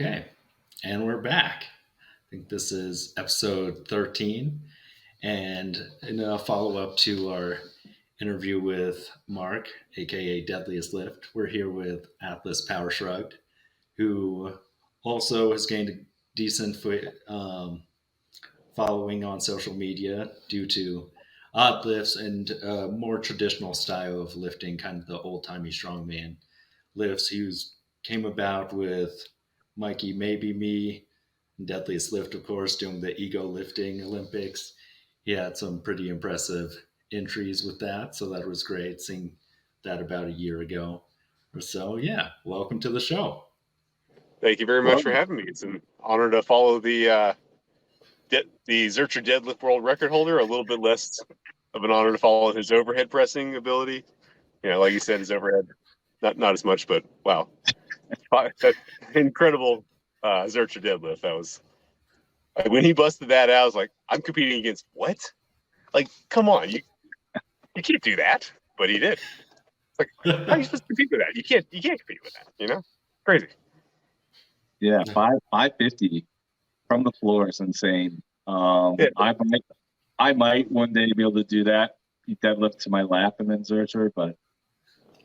Okay, and we're back. I think this is episode 13, and in a follow up to our interview with Mark, aka Deadliest Lift, we're here with Atlaspowershrugged, who also has gained a decent following on social media due to odd lifts and more traditional style of lifting, kind of the old timey strongman lifts. Came about with Mikey Maybe Me, Deadliest Lift, of course, doing the ego lifting Olympics. He had some pretty impressive entries with that, so that was great seeing that about a year ago or so. Yeah, welcome to the show. Thank you very much Well, for having me. It's an honor to follow the Zercher deadlift world record holder. A little bit less of an honor to follow his overhead pressing ability. Like you said, his overhead not as much, but wow, that incredible Zercher deadlift. That was when he busted that out. I was like, I'm competing against what? Like, come on, you can't do that, but he did. It's like, how are you supposed to compete with that? You can't compete with that. Crazy. yeah, 550 from the floor is insane. Yeah. I might one day be able to do that, deadlift to my lap and then Zercher, but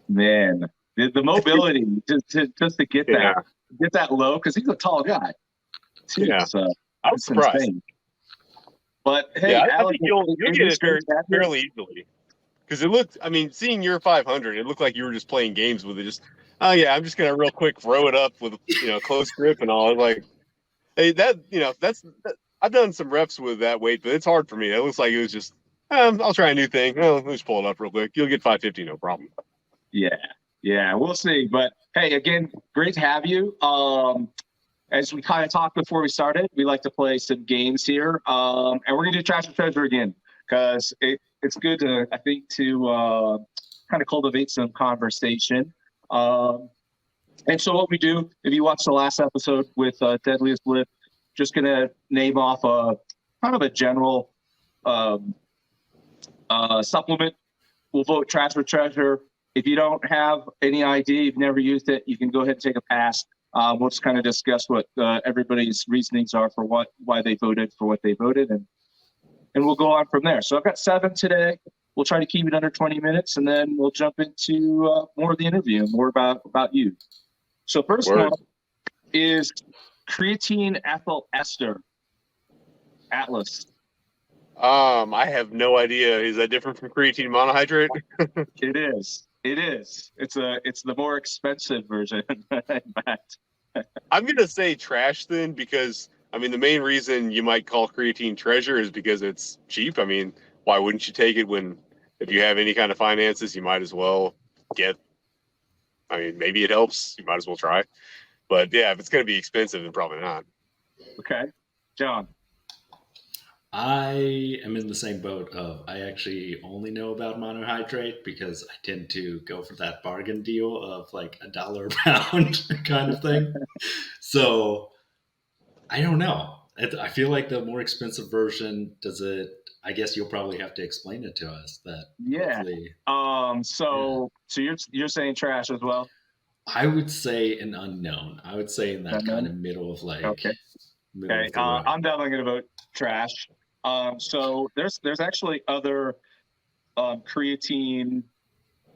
man, the mobility just to get that low, because he's a tall guy too. Yeah. So I was surprised. insane. But hey, yeah, I Alex, think you'll get it fairly easily. Because it looked, seeing your 500, it looked like you were just playing games with it. Just, oh yeah, I'm just gonna real quick throw it up with close grip and all. Like, hey, I've done some reps with that weight, but it's hard for me. It looks like it was just, I'll try a new thing. Oh, let's pull it up real quick. You'll get 550, no problem. Yeah, we'll see. But hey, again, great to have you. As we kind of talked before we started, we like to play some games here, and we're gonna do Trash or Treasure again because it's good to, I think, to kind of cultivate some conversation. And so what we do, if you watch the last episode with Deadliest Lift, just gonna name off a kind of a general supplement. We'll vote Trash or Treasure. If you don't have any idea, you've never used it, you can go ahead and take a pass. We'll just kind of discuss what everybody's reasonings are for why they voted for what they voted, and we'll go on from there. So I've got 7 today. We'll try to keep it under 20 minutes, and then we'll jump into more of the interview and more about you. So first one is creatine ethyl ester. Atlas. I have no idea. Is that different from creatine monohydrate? It is. It's the more expensive version, in fact. I'm gonna say trash then, because the main reason you might call creatine treasure is because it's cheap. Why wouldn't you take it if you have any kind of finances, you might as well get. Maybe it helps. You might as well try. But yeah, if it's gonna be expensive, then probably not. Okay, John. I am in the same boat of I actually only know about monohydrate because I tend to go for that bargain deal of like $1 a pound kind of thing. So I don't know. I feel like the more expensive version does it. I guess you'll probably have to explain it to us. So you're saying trash as well? I would say an unknown. I would say in that kind of middle of like. Okay. I'm definitely gonna vote trash. So there's actually other creatine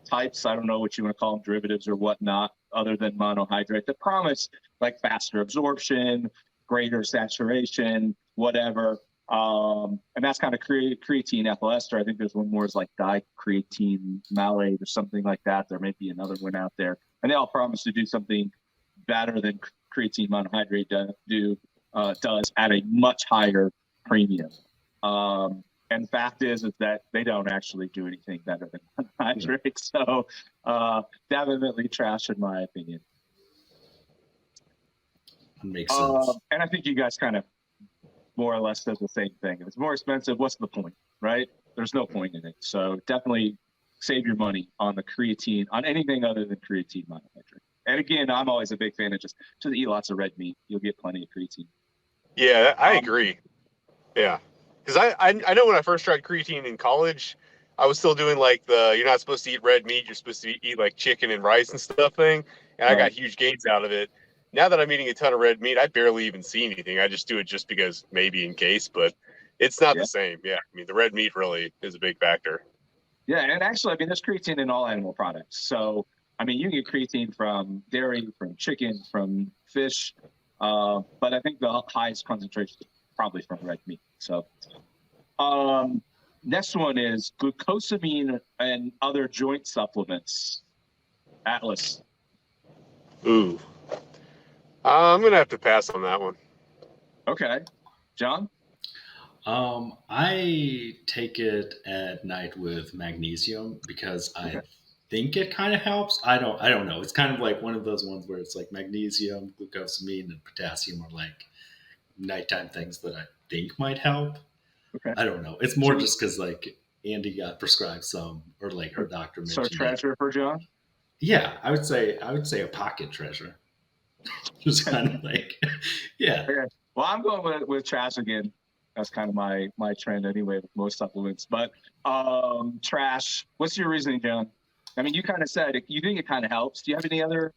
types. I don't know what you want to call them, derivatives or whatnot, other than monohydrate that promise like faster absorption, greater saturation, whatever. And that's kind of creatine ethyl ester. I think there's one more is like dicreatine malate or something like that. There may be another one out there, and they all promise to do something better than creatine monohydrate does at a much higher premium. And the fact is that they don't actually do anything better than monohydrate. So definitely trash in my opinion. Makes sense. And I think you guys kind of more or less said the same thing. If it's more expensive, what's the point, right? There's no point in it. So definitely save your money on the creatine, on anything other than creatine monohydrate. And again, I'm always a big fan of just eat lots of red meat. You'll get plenty of creatine. Yeah, I agree. Yeah. Because I know when I first tried creatine in college, I was still doing like you're not supposed to eat red meat, you're supposed to eat like chicken and rice and stuff thing. And I got huge gains out of it. now that I'm eating a ton of red meat, I barely even see anything. I just do it just because maybe in case, but it's not the same. Yeah, I mean, the red meat really is a big factor. Yeah, and actually, I mean, there's creatine in all animal products. So, I mean, you can get creatine from dairy, from chicken, from fish, but I think the highest concentration is probably from red meat. So, next one is glucosamine and other joint supplements. Atlas. Ooh. I'm going to have to pass on that one. Okay. John? I take it at night with magnesium because I think it kind of helps. I don't know. It's kind of like one of those ones where it's like magnesium, glucosamine, and potassium are like nighttime things that I think might help. Okay. I don't know. It's more just because like Andy got prescribed some, or like her doctor mentioned. So treasure for John? Yeah, I would say a pocket treasure. Just kind of like, yeah. Okay. Well, I'm going with trash again. That's kind of my trend anyway with most supplements. But trash. What's your reasoning, John? I mean, you kind of said it, you think it kind of helps. Do you have any other?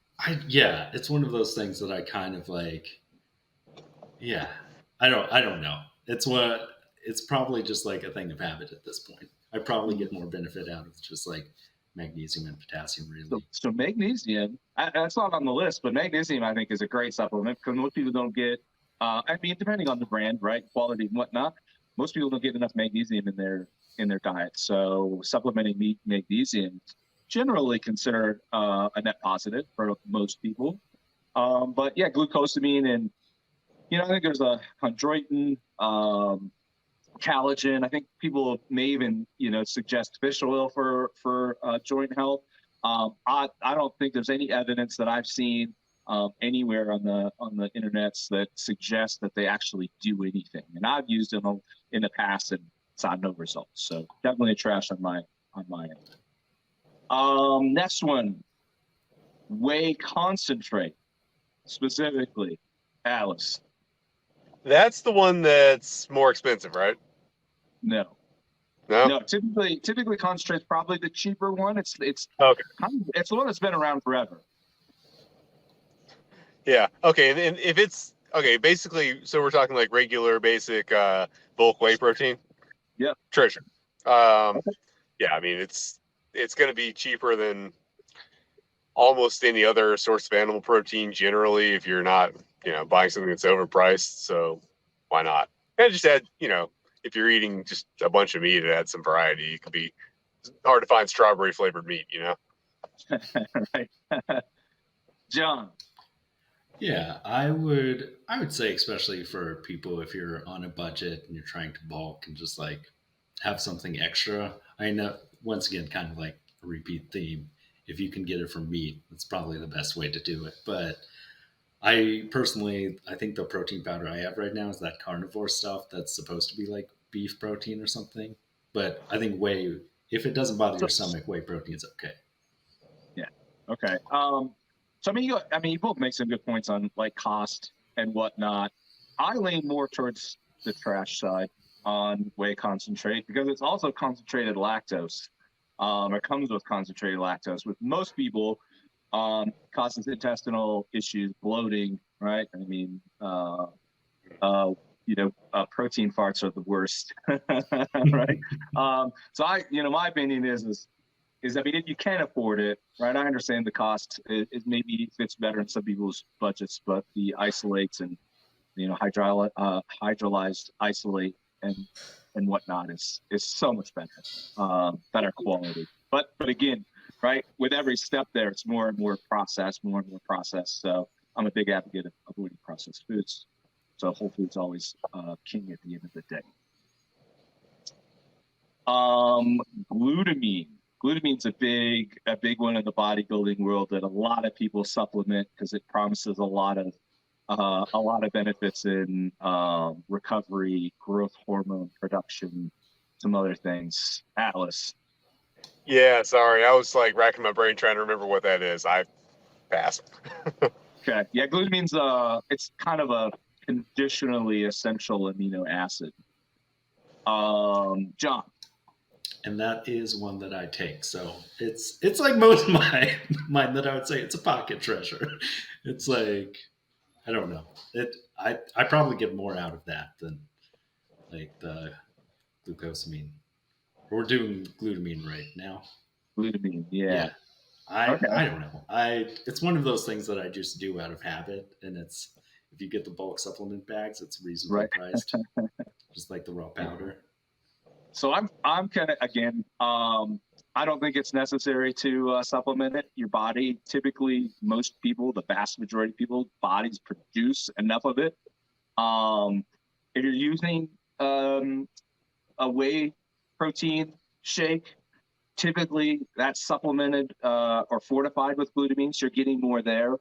Yeah, it's one of those things that I kind of like. Yeah, I don't know. It's probably just like a thing of habit at this point. I probably get more benefit out of just like magnesium and potassium, really. So magnesium, that's not on the list, but magnesium I think is a great supplement because most people don't get. I mean, depending on the brand, right, quality and whatnot, most people don't get enough magnesium in their diet. So supplementing magnesium generally considered a net positive for most people. But yeah, glucosamine and I think there's a chondroitin, collagen. I think people may even suggest fish oil for joint health. I don't think there's any evidence that I've seen anywhere on the internets that suggests that they actually do anything. And I've used them in the past and saw no results. So definitely a trash on my end. Next one, whey concentrate, specifically, Alice. That's the one that's more expensive, right? No. No. Typically concentrate's probably the cheaper one. It's okay. It's the one that's been around forever. Yeah. Okay. And if it's okay, basically, so we're talking like regular, basic bulk whey protein. Yeah. Treasure. Yeah. I mean, it's going to be cheaper than almost any other source of animal protein generally if you're not buying something that's overpriced. So why not? And just add if you're eating just a bunch of meat, it adds some variety. It could be hard to find strawberry flavored meat, Right. John. Yeah, I would say, especially for people if you're on a budget and you're trying to bulk and just like have something extra. I know, once again, kind of like a repeat theme. If you can get it from meat, that's probably the best way to do it. But I think the protein powder I have right now is that carnivore stuff that's supposed to be like beef protein or something. But I think whey, if it doesn't bother your stomach, whey protein is okay. Yeah. Okay. So I mean, you both make some good points on like cost and whatnot. I lean more towards the trash side on whey concentrate because it's also concentrated lactose. It comes with concentrated lactose. With most people, causes intestinal issues, bloating. Right. I mean, protein farts are the worst. Right. So my opinion is I mean, if you can afford it, right? I understand the cost. It maybe fits better in some people's budgets, but the isolates and hydrolyzed isolate and whatnot is so much better, better quality. But again, right, with every step there, it's more and more processed. So I'm a big advocate of avoiding processed foods. So whole food's always king at the end of the day. Glutamine. Glutamine's a big one in the bodybuilding world that a lot of people supplement because it promises a lot of benefits in recovery, growth hormone production, some other things. Atlas. Yeah, sorry, I was like racking my brain trying to remember what that is. I passed. Okay, yeah, glutamine's it's kind of a conditionally essential amino acid. John. And that is one that I take. So it's like most of mine that I would say it's a pocket treasure. It's like I don't know. I probably get more out of that than like the glucosamine. We're doing glutamine right now. Glutamine, yeah. Yeah. I Okay, I don't know. It's one of those things that I just do out of habit, and it's if you get the bulk supplement bags, it's reasonably right. priced, just like the raw powder. So I'm kind of again. I don't think it's necessary to supplement it. Your body, typically, most people, the vast majority of people, bodies produce enough of it. Um, if you're using a whey protein shake, typically that's supplemented or fortified with glutamine, so you're getting more there.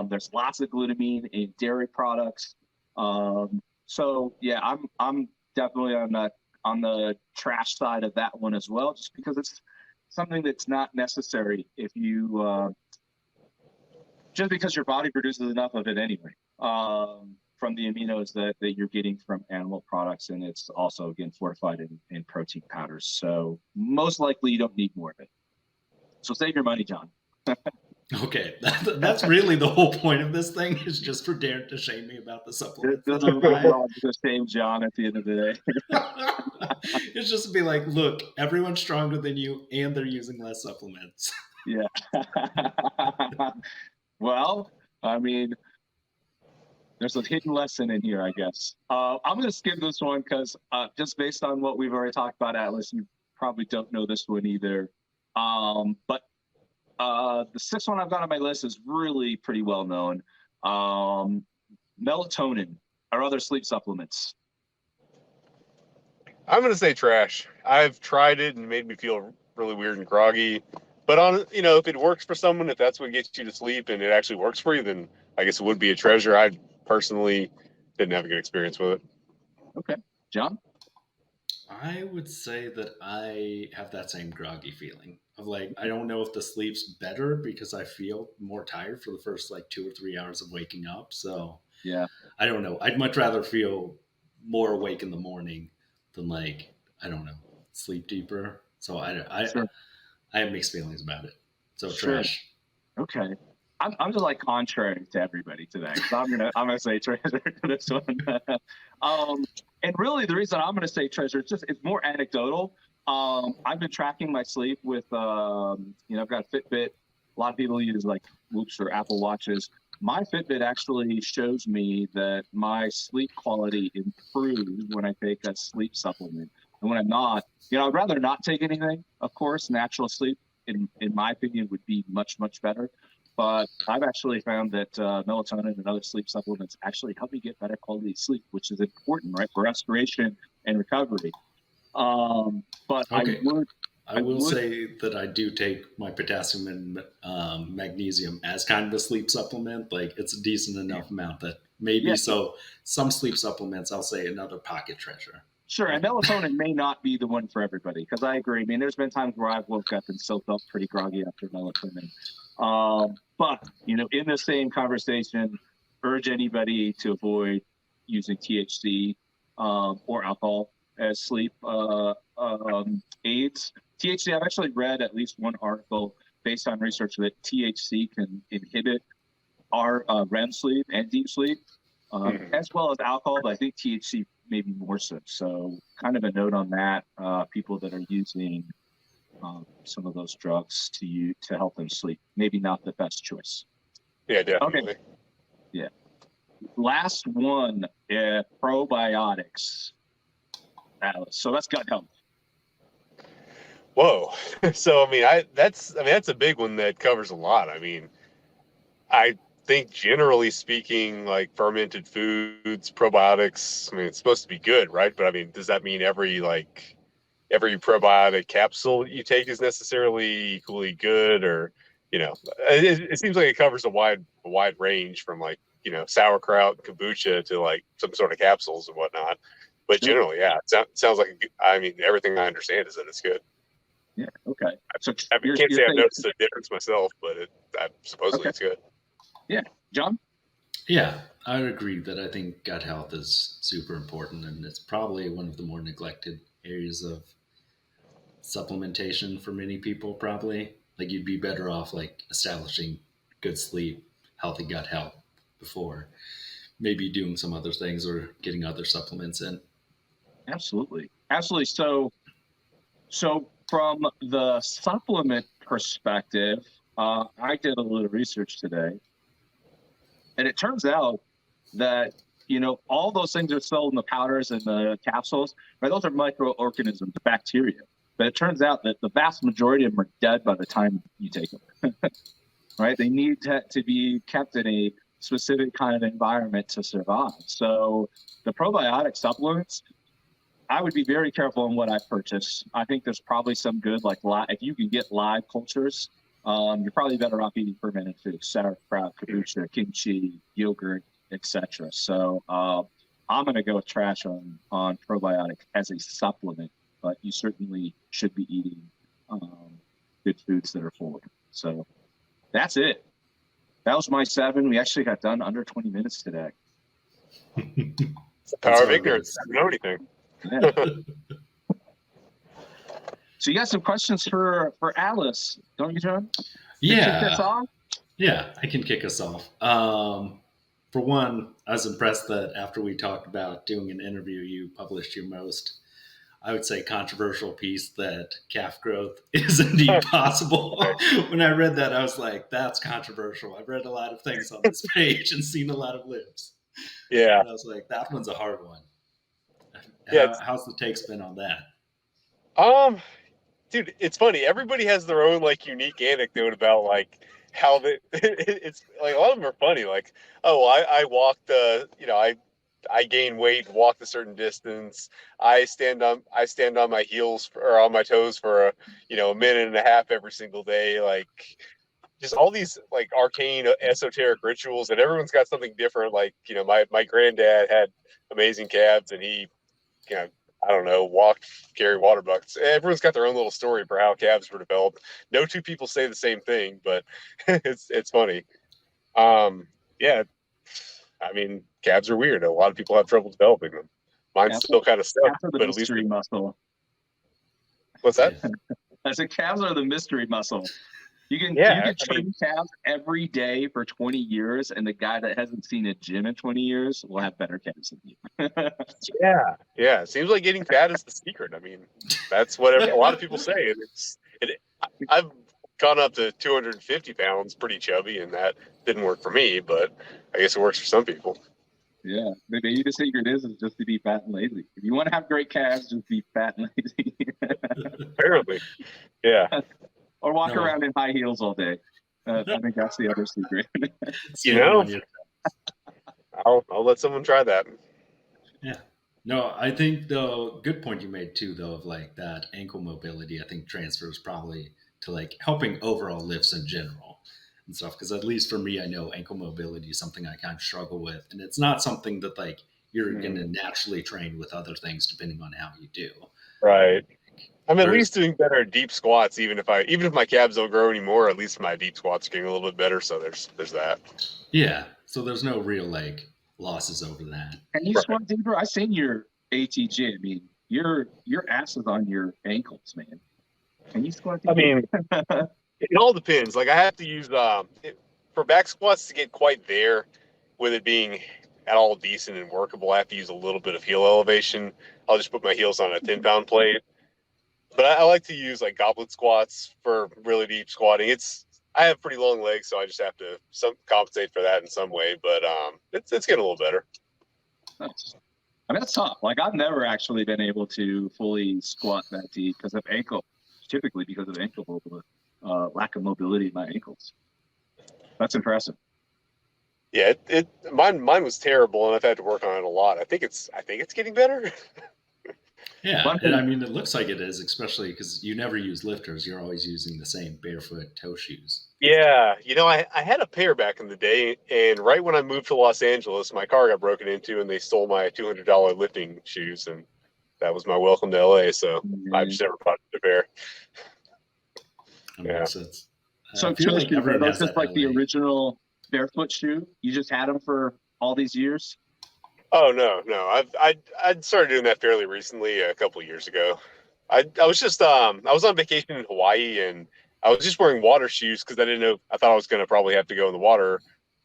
There's lots of glutamine in dairy products. So yeah, I'm definitely on the trash side of that one as well, just because it's something that's not necessary if you just because your body produces enough of it anyway. From the aminos that you're getting from animal products, and it's also again fortified in protein powders. So most likely you don't need more of it. So save your money, John. Okay, that's really the whole point of this thing is just for Darren to shame me about the supplements This that is I'm what we're buying. all just save John at the end of the day. It's just to be like, look, everyone's stronger than you, and they're using less supplements. Yeah. Well, I mean, there's a hidden lesson in here, I guess. I'm going to skip this one because just based on what we've already talked about, Atlas, you probably don't know this one either. But the sixth one I've got on my list is really pretty well known. Melatonin or other sleep supplements. I'm gonna say trash. I've tried it and it made me feel really weird and groggy. But if it works for someone, if that's what gets you to sleep and it actually works for you, then I guess it would be a treasure. I personally didn't have a good experience with it. Okay, John. I would say that I have that same groggy feeling of like I don't know if the sleep's better because I feel more tired for the first like 2 or 3 hours of waking up. So Yeah, I don't know. I'd much rather feel more awake in the morning than like I don't know sleep deeper. So sure, I have mixed feelings about it. So sure. trash. Okay. I'm just like contrary to everybody today. So I'm gonna say treasure to this one. And really the reason I'm gonna say treasure is just it's more anecdotal. I've been tracking my sleep with I've got a Fitbit. A lot of people use like Whoops or Apple Watches. My Fitbit actually shows me that my sleep quality improves when I take a sleep supplement. And when I'm not, I'd rather not take anything, of course. Natural sleep in my opinion, would be much, much better. But I've actually found that melatonin and other sleep supplements actually help me get better quality sleep, which is important, right, for restoration and recovery. But Okay. I I will would, say that I do take my potassium and magnesium as kind of a sleep supplement. Like it's a decent enough amount that yeah, maybe so some sleep supplements, I'll say another pocket treasure. sure. And melatonin may not be the one for everybody because I agree. I mean, there's been times where I've woke up and still felt pretty groggy after melatonin. But in the same conversation, urge anybody to avoid using THC or alcohol as sleep aids. THC, I've actually read at least one article based on research that THC can inhibit our REM sleep and deep sleep, as well as alcohol, but I think THC maybe more so. So kind of a note on that, people that are using some of those drugs to help them sleep. Maybe not the best choice. Yeah, Okay. definitely. Yeah. Last one, probiotics. So that's gut health. Whoa. So that's a big one that covers a lot. I think generally speaking, like fermented foods, probiotics, it's supposed to be good, right? But does that mean every probiotic capsule you take is necessarily equally good, or it seems like it covers a wide range from like sauerkraut, kombucha to like some sort of capsules and whatnot. But Sure. generally, yeah, it sounds like everything I understand is that it's good. Yeah. Okay. So Can't say I've noticed a difference myself, but supposedly it's good. Yeah, John. Yeah, I would agree that I think gut health is super important, and it's probably one of the more neglected areas of supplementation for many people. Probably like you'd be better off like establishing good sleep, healthy gut health before maybe doing some other things or getting other supplements in. Absolutely. So from the supplement perspective, I did a little research today, and it turns out that all those things are sold in the powders and the capsules, right? Those are microorganisms, bacteria. But it turns out that the vast majority of them are dead by the time you take them, right? They need to be kept in a specific kind of environment to survive. So the probiotic supplements, I would be very careful in what I purchase. I think there's probably some good, like if you can get live cultures, you're probably better off eating fermented foods, sauerkraut, kombucha, kimchi, yogurt, etc. So I'm going to go with trash on probiotic as a supplement, but you certainly should be eating good foods that are full of it. So that's it. That was my 7. We actually got done under 20 minutes today. It's the power of ignorance. I don't know anything. Yeah. So you got some questions for Alice, don't you, John? Yeah. Kick us off? Yeah, I can kick us off. For one, I was impressed that after we talked about doing an interview, you published your most, I would say, controversial piece, that calf growth is indeed possible. When I read that, I was like, that's controversial. I've read a lot of things on this page and seen a lot of libs. Yeah. And I was like, that one's a hard one. Yeah, how's the take spin on that? Dude, it's funny. Everybody has their own like unique anecdote about like how it's like a lot of them are funny. Like, oh, I walked I gain weight, walked a certain distance. I stand on my heels or on my toes for a minute and a half every single day. Like, just all these like arcane esoteric rituals, and everyone's got something different. Like, my granddad had amazing calves, and he, I don't know, walked, carry water buckets. Everyone's got their own little story for how calves were developed. No two people say the same thing, but it's funny. Yeah, I mean, calves are weird. A lot of people have trouble developing them. Mine's still kind of stuck, but at least muscle. What's that? I said calves are the mystery muscle. You can train calves every day for 20 years, and the guy that hasn't seen a gym in 20 years will have better calves than you. Yeah. It seems like getting fat is the secret. I mean, that's what a lot of people say. And I've gone up to 250 pounds, pretty chubby, and that didn't work for me, but I guess it works for some people. Yeah, maybe the secret is just to be fat and lazy. If you want to have great calves, just be fat and lazy. Apparently, yeah. Or walk around in high heels all day. I think that's the other secret. I'll let someone try that. Yeah. No, I think the good point you made too, though, of like that ankle mobility, I think transfers probably to like helping overall lifts in general and stuff. Because at least for me, I know ankle mobility is something I kind of struggle with, and it's not something that like you're going to naturally train with other things depending on how you do. Right. I'm at least doing better at deep squats, even if my calves don't grow anymore. At least my deep squats are getting a little bit better. So there's that. Yeah. So there's no real like losses over that. And you squat deeper. I seen your ATG. I mean, your ass is on your ankles, man. Can you squat deeper? I mean, it all depends. Like I have to use for back squats to get quite there, with it being at all decent and workable. I have to use a little bit of heel elevation. I'll just put my heels on a 10-pound plate. But I like to use like goblet squats for really deep squatting. I have pretty long legs, so I just have to compensate for that in some way. But it's getting a little better. Nice. I mean, that's tough. Like I've never actually been able to fully squat that deep because of ankle lack of mobility in my ankles. That's impressive. Yeah, mine was terrible, and I've had to work on it a lot. I think it's getting better. Yeah, and I mean, it looks like it is, especially because you never use lifters. You're always using the same barefoot toe shoes. Yeah, I had a pair back in the day, and right when I moved to Los Angeles, my car got broken into, and they stole my $200 lifting shoes, and that was my welcome to LA. So I've just never bought a pair. That makes sense. So I feel like everyone has just that like LA. the original barefoot shoe. You just had them for all these years. Oh no! I started doing that fairly recently, a couple of years ago. I was just I was on vacation in Hawaii, and I was just wearing water shoes because I didn't know. I thought I was going to probably have to go in the water,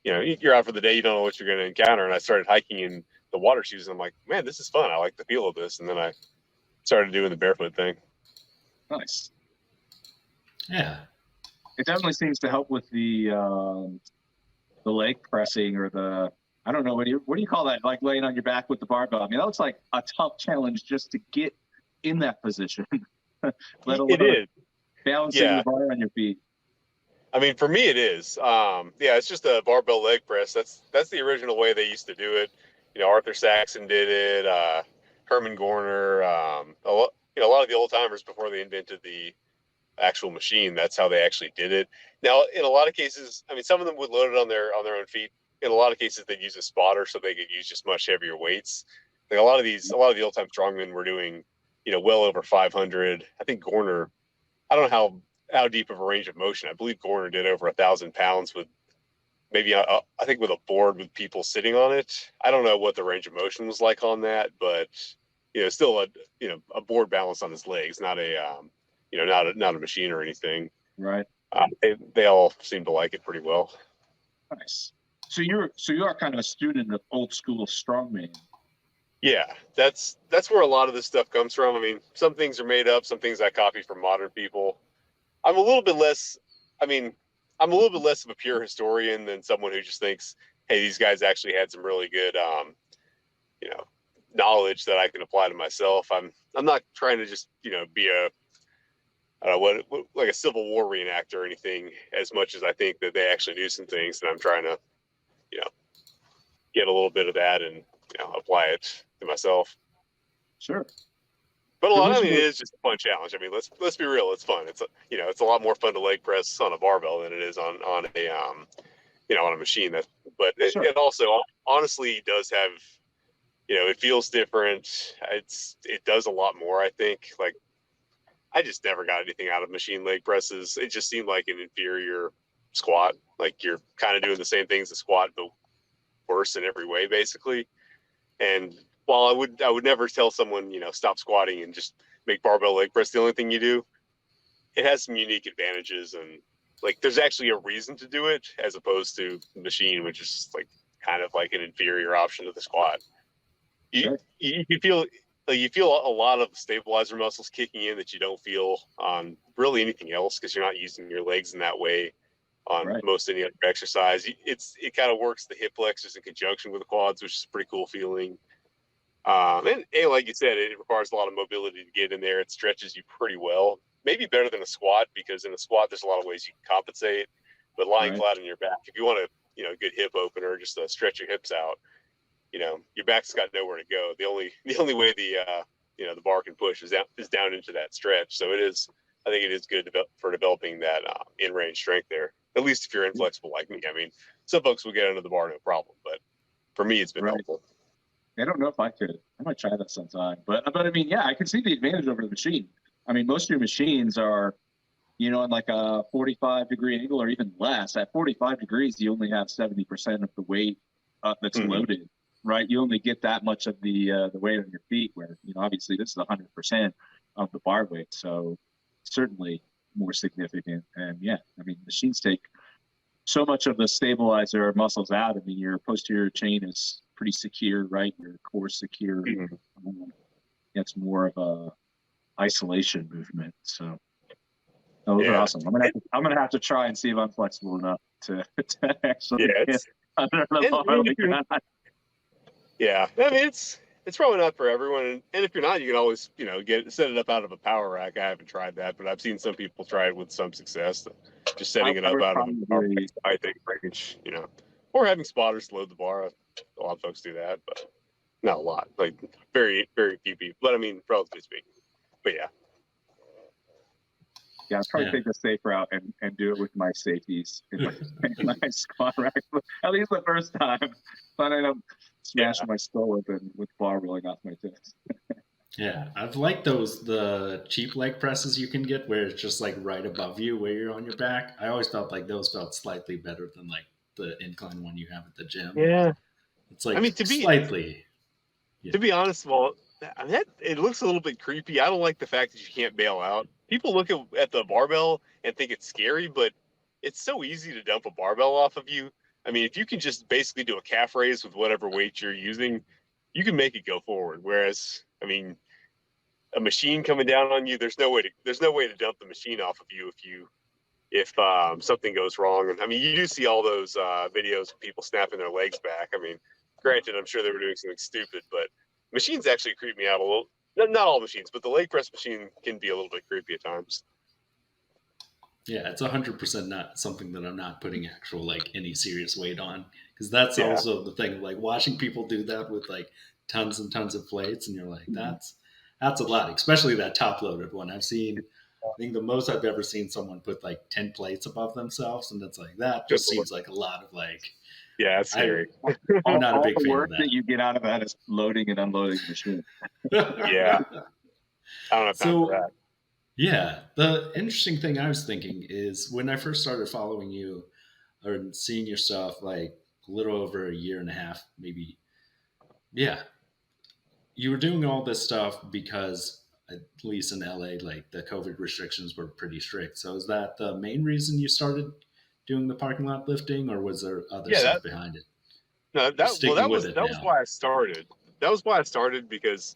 you're out for the day, you don't know what you're going to encounter. And I started hiking in the water shoes, and I'm like, man, this is fun. I like the feel of this. And then I started doing the barefoot thing. Nice. Yeah. It definitely seems to help with the leg pressing or the, I don't know, what do you call that? Like laying on your back with the barbell. I mean, that looks like a tough challenge just to get in that position, let alone It is. balancing Yeah. the bar on your feet. I mean, for me, it is. It's just a barbell leg press. That's the original way they used to do it. Arthur Saxon did it. Herman Gorner. A lot of the old timers before they invented the actual machine. That's how they actually did it. Now, in a lot of cases, I mean, some of them would load it on their own feet. In a lot of cases, they'd use a spotter so they could use just much heavier weights. Like a lot of the old time strongmen were doing, well over 500. I think Gorner. I don't know how deep of a range of motion. I believe Gorner did over 1,000 pounds with maybe I think with a board with people sitting on it. I don't know what the range of motion was like on that, but still a board balance on his legs, not a not a machine or anything. Right. They all seem to like it pretty well. Nice. So you are kind of a student of old school strongman. Yeah, that's where a lot of this stuff comes from. I mean, some things are made up, some things I copy from modern people. I'm a little bit less. I mean, I'm a little bit less of a pure historian than someone who just thinks, hey, these guys actually had some really good, knowledge that I can apply to myself. I'm not trying to just, be a, I don't know, what like a Civil War reenactor or anything, as much as I think that they actually knew some things, and I'm trying to, get a little bit of that and apply it to myself. Sure. But it is just a fun challenge. I mean, let's be real. It's fun. It's it's a lot more fun to leg press on a barbell than it is on a on a machine. Sure. It also honestly does have, it feels different. It does a lot more. I think. Like, I just never got anything out of machine leg presses. It just seemed like an inferior squat. Like you're kind of doing the same things as squat, but worse in every way, basically. And while I would never tell someone, stop squatting and just make barbell leg press the only thing you do, it has some unique advantages, and like there's actually a reason to do it as opposed to machine, which is just like kind of like an inferior option to the squat. Sure. You feel a lot of stabilizer muscles kicking in that you don't feel on really anything else because you're not using your legs in that way on most any other exercise. It kind of works the hip flexors in conjunction with the quads, which is a pretty cool feeling. And like you said, it requires a lot of mobility to get in there. It stretches you pretty well, maybe better than a squat, because in a squat there's a lot of ways you can compensate. But lying flat on your back, if you want a good hip opener, just to stretch your hips out, your back's got nowhere to go. The only way the bar can push is down into that stretch. So I think it is good for developing that in range strength there. At least if you're inflexible like me. I mean, some folks will get under the bar no problem, but for me, it's been helpful. I don't know if I could. I might try that sometime. But I mean, yeah, I can see the advantage over the machine. I mean, most of your machines are, in like a 45-degree angle or even less. At 45 degrees, you only have 70% of the weight that's loaded, right? You only get that much of the weight on your feet, where, obviously this is 100% of the bar weight. So certainly more significant. And yeah, I mean, machines take so much of the stabilizer muscles out. I mean, your posterior chain is pretty secure, right? Your core secure. It's more of a isolation movement. So those are awesome. I'm gonna have to try and see if I'm flexible enough to actually get under the bar. Yeah, I mean, it's probably not for everyone, and if you're not, you can always set it up out of a power rack. I haven't tried that, but I've seen some people try it with some success. Just setting it up out of a power rack, I think, range, or having spotters load the bar. A lot of folks do that, but not a lot. Like very, very few people. But I mean, relatively speaking. But yeah. Yeah, I'll probably take the safe route and do it with my safeties in my squat rack. At least the first time. But I end up smashing my skull with bar rolling off my chest. Yeah, I've liked the cheap leg presses you can get where it's just like right above you where you're on your back. I always felt like those felt slightly better than like the incline one you have at the gym. Yeah. It's like slightly. To be honest, it looks a little bit creepy. I don't like the fact that you can't bail out. People look at the barbell and think it's scary, but it's so easy to dump a barbell off of you. I mean, if you can just basically do a calf raise with whatever weight you're using, you can make it go forward. Whereas, I mean, a machine coming down on you, there's no way to dump the machine off of you if something goes wrong. And I mean, you do see all those videos of people snapping their legs back. I mean, granted, I'm sure they were doing something stupid, but machines actually creep me out a little. Not all machines, but the leg press machine can be a little bit creepy at times. Yeah, it's 100% not something that I'm not putting actual like any serious weight on, because that's Yeah. also the thing. Like watching people do that with like tons and tons of plates, and you're like, that's a lot, especially that top loaded one. I think the most I've ever seen someone put like 10 plates above themselves, and it's like that just seems like a lot of like. Yeah, it's scary. I'm not a big all the fan work of that. that you get out of that is loading and unloading the machine. Yeah. I don't have time for that. Yeah, the interesting thing I was thinking is when I first started following you or seeing your stuff like a little over a year and a half, maybe. Yeah, you were doing all this stuff because at least in LA, like the COVID restrictions were pretty strict. So is that the main reason you started doing the parking lot lifting, or was there other stuff behind it? No, You're sticking with it that was now. why I started. That was why I started because,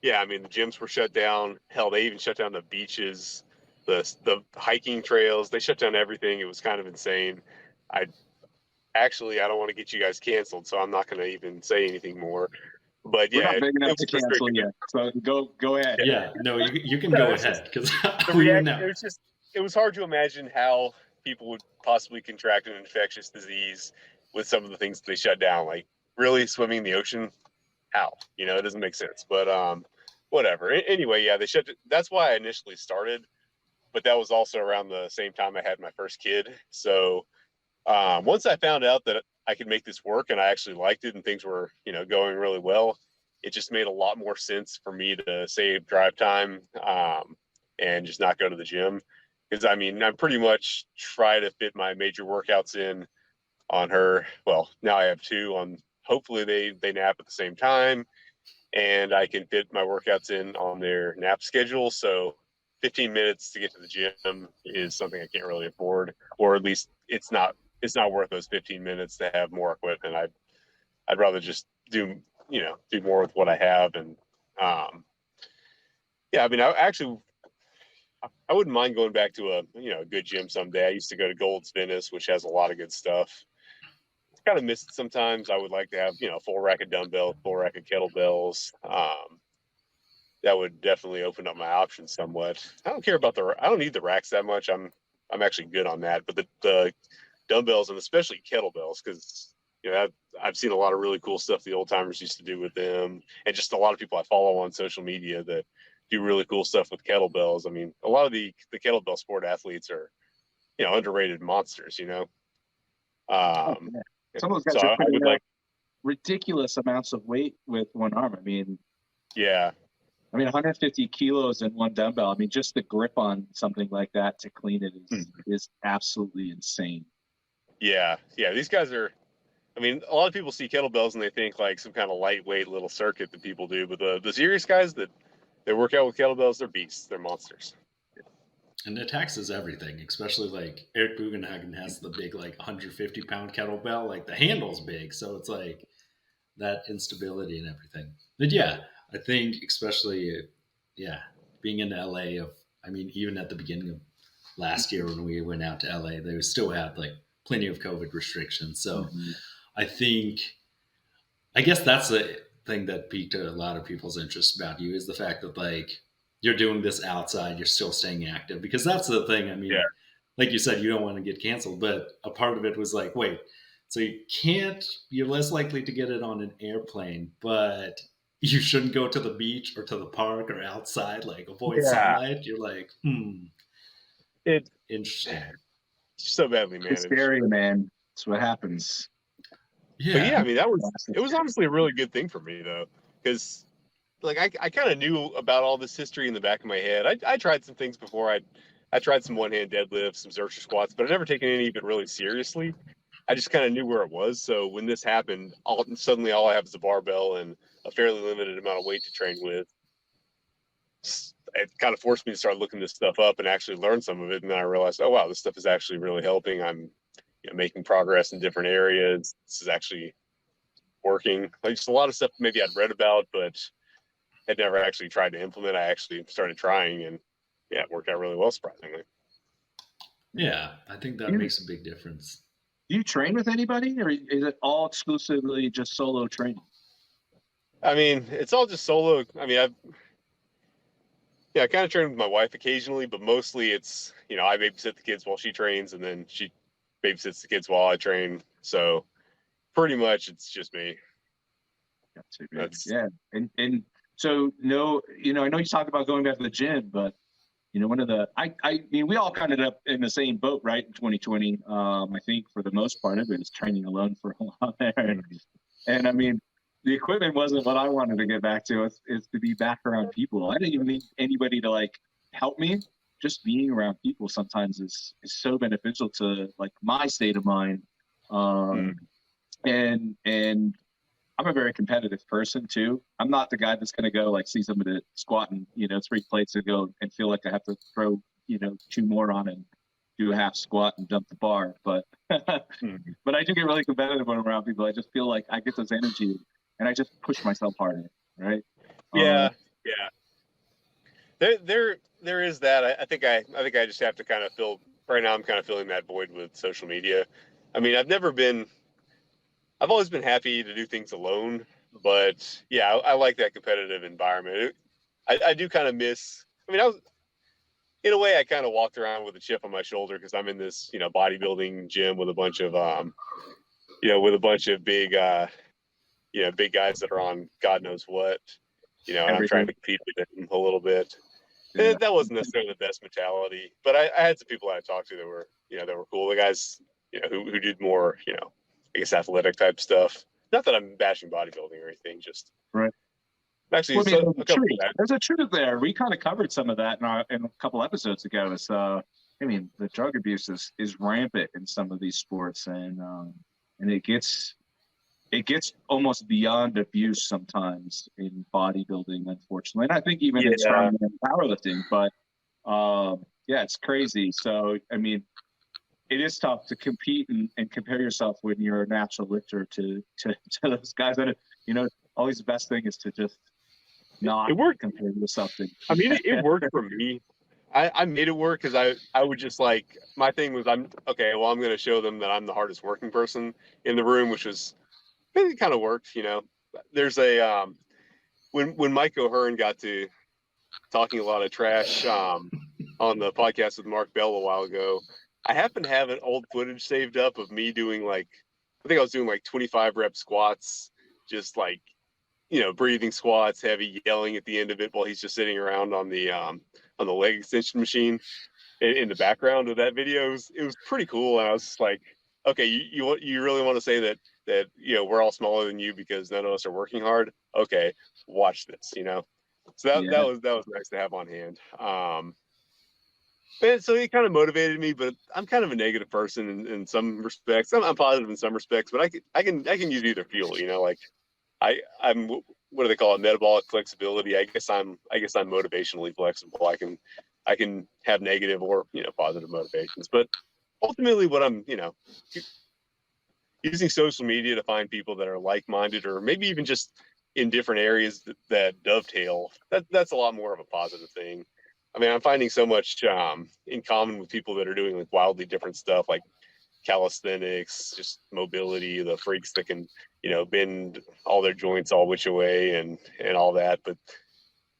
yeah, I mean the gyms were shut down. Hell, they even shut down the beaches, the hiking trails. They shut down everything. It was kind of insane. I I don't want to get you guys canceled, so I'm not going to even say anything more. But We're yeah, not big enough it to was cancel restricted. yet. So go ahead. Yeah, no, you can No, go it's just ahead because the we would reaction. know. It was hard to imagine how people would possibly contract an infectious disease with some of the things that they shut down. Like really swimming in the ocean, how? It doesn't make sense. But whatever. Anyway, yeah, that's why I initially started. But that was also around the same time I had my first kid. So once I found out that I could make this work and I actually liked it and things were, going really well, it just made a lot more sense for me to save drive time and just not go to the gym. Because I mean, I pretty much try to fit my major workouts in on her. Well, now I have two on. Hopefully they nap at the same time, and I can fit my workouts in on their nap schedule. So 15 minutes to get to the gym is something I can't really afford, or at least it's not worth those 15 minutes to have more equipment. I'd rather just do more with what I have. And yeah, I mean, I wouldn't mind going back to a good gym someday. I used to go to Gold's Fitness, which has a lot of good stuff. Kind of miss it sometimes. I would like to have full rack of dumbbells, full rack of kettlebells. That would definitely open up my options somewhat. I don't need the racks that much. I'm actually good on that. But the dumbbells and especially kettlebells, because I've seen a lot of really cool stuff the old timers used to do with them, and just a lot of people I follow on social media that do really cool stuff with kettlebells. I mean, a lot of the kettlebell sport athletes are underrated monsters. Some of those So guys are I putting would up like, ridiculous amounts of weight with one arm. I mean, yeah. 150 kilos in one dumbbell. I mean, just the grip on something like that to clean it is absolutely insane. Yeah. These guys are. I mean, a lot of people see kettlebells and they think like some kind of lightweight little circuit that people do, but the serious guys that work out with kettlebells, they're beasts. They're monsters. And it taxes everything, especially like Eric Bugenhagen has the big like 150-pound kettlebell. Like the handle's big, so it's like that instability and everything. But yeah, I think especially being in LA even at the beginning of last year when we went out to LA, they still had like plenty of COVID restrictions. So I guess that's the thing that piqued a lot of people's interest about you is the fact that like you're doing this outside, you're still staying active, because that's the thing. I mean, like you said, you don't want to get canceled, but a part of it was like, wait, so you're less likely to get it on an airplane, but you shouldn't go to the beach or to the park or outside, like avoid sunlight. You're like, It's interesting. so badly managed. It's scary, man. That's what happens. Yeah. But yeah, I mean, it was honestly a really good thing for me though, because like I kind of knew about all this history in the back of my head. I tried some things before. I tried some one-hand deadlifts, some Xerxes squats, but I've never taken any of it really seriously. I just kind of knew where it was. So when this happened, suddenly all I have is a barbell and a fairly limited amount of weight to train with. It kind of forced me to start looking this stuff up and actually learn some of it. And then I realized, oh wow, this stuff is actually really helping. I'm making progress in different areas. This is actually working. Like just a lot of stuff maybe I'd read about, but had never actually tried to implement. I actually started trying, and yeah, it worked out really well, surprisingly. Yeah, I think that makes a big difference. Do you train with anybody, or is it all exclusively just solo training? I mean, it's all just solo. I mean, I kind of train with my wife occasionally, but mostly it's, I babysit the kids while she trains, and then she babysits the kids while I train. So pretty much it's just me. Yeah. And so, no, I know you talk about going back to the gym, but one of the, I mean, we all kind of ended up in the same boat, right? In 2020, I think for the most part of it is training alone for a while there. And I mean, the equipment wasn't what I wanted to get back to. Is to be back around people. I didn't even need anybody to like help me. Just being around people sometimes is so beneficial to like my state of mind. And I'm a very competitive person too. I'm not the guy that's going to go like see somebody squatting, 3 plates and go and feel like I have to throw, 2 more on and do a half squat and dump the bar. But but I do get really competitive when I'm around people. I just feel like I get those energy and I just push myself harder, right? Yeah. There is that. I think I just have to kind of fill. Right now, I'm kind of filling that void with social media. I mean, I've always been happy to do things alone, but yeah, I like that competitive environment. I do kind of miss. I mean, in a way, I kind of walked around with a chip on my shoulder because I'm in this, bodybuilding gym with a bunch of, big, big guys that are on God knows what, and I'm trying to compete with them a little bit. Yeah. That wasn't necessarily the best mentality, but I had some people I talked to that were, that were cool. The guys, who did more, I guess athletic type stuff. Not that I'm bashing bodybuilding or anything, just right. Actually, there's a truth there. We kind of covered some of that in a couple episodes ago. So, I mean, the drug abuse is rampant in some of these sports, and it gets almost beyond abuse sometimes in bodybuilding, unfortunately. And I think even in strongman and powerlifting, but yeah, it's crazy. So, I mean, it is tough to compete and compare yourself when you're a natural lifter to those guys that, always the best thing is to just not compare yourself to. I mean, it worked for me. I made it work because I would just like, my thing was I'm going to show them that I'm the hardest working person in the room, which was, it kind of worked, There's a, when Mike O'Hearn got to talking a lot of trash on the podcast with Mark Bell a while ago, I happen to have an old footage saved up of me doing I think I was doing 25 rep squats, just breathing squats, heavy, yelling at the end of it while he's just sitting around on the leg extension machine in the background of that video. It was pretty cool. And I was just like, okay, you really want to say that we're all smaller than you because none of us are working hard? Okay, watch this, So that was nice to have on hand. And so it kind of motivated me, but I'm kind of a negative person in some respects. I'm positive in some respects, but I can use either fuel. I'm what do they call it? Metabolic flexibility. I guess I'm motivationally flexible. I can have negative or positive motivations, but ultimately, what I'm using social media to find people that are like-minded, or maybe even just in different areas that dovetail. That's a lot more of a positive thing. I mean, I'm finding so much in common with people that are doing wildly different stuff, like calisthenics, just mobility, the freaks that can, bend all their joints all which way and all that. But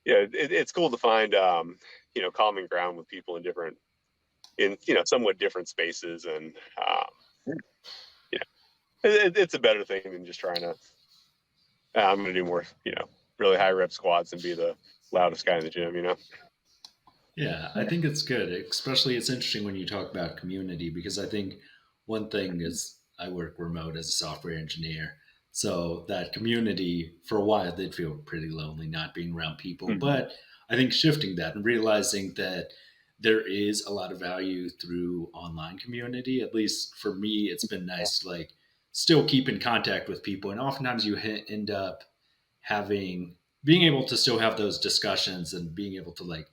yeah, it's cool to find, common ground with people in somewhat different spaces. And, it's a better thing than just trying to, I'm going to do more, really high rep squats and be the loudest guy in the gym, Yeah, I think it's good. Especially it's interesting when you talk about community, because I think one thing is I work remote as a software engineer. So that community for a while did feel pretty lonely not being around people. Mm-hmm. But I think shifting that and realizing that there is a lot of value through online community, at least for me, it's been nice to still keep in contact with people. And oftentimes you end up being able to still have those discussions and being able to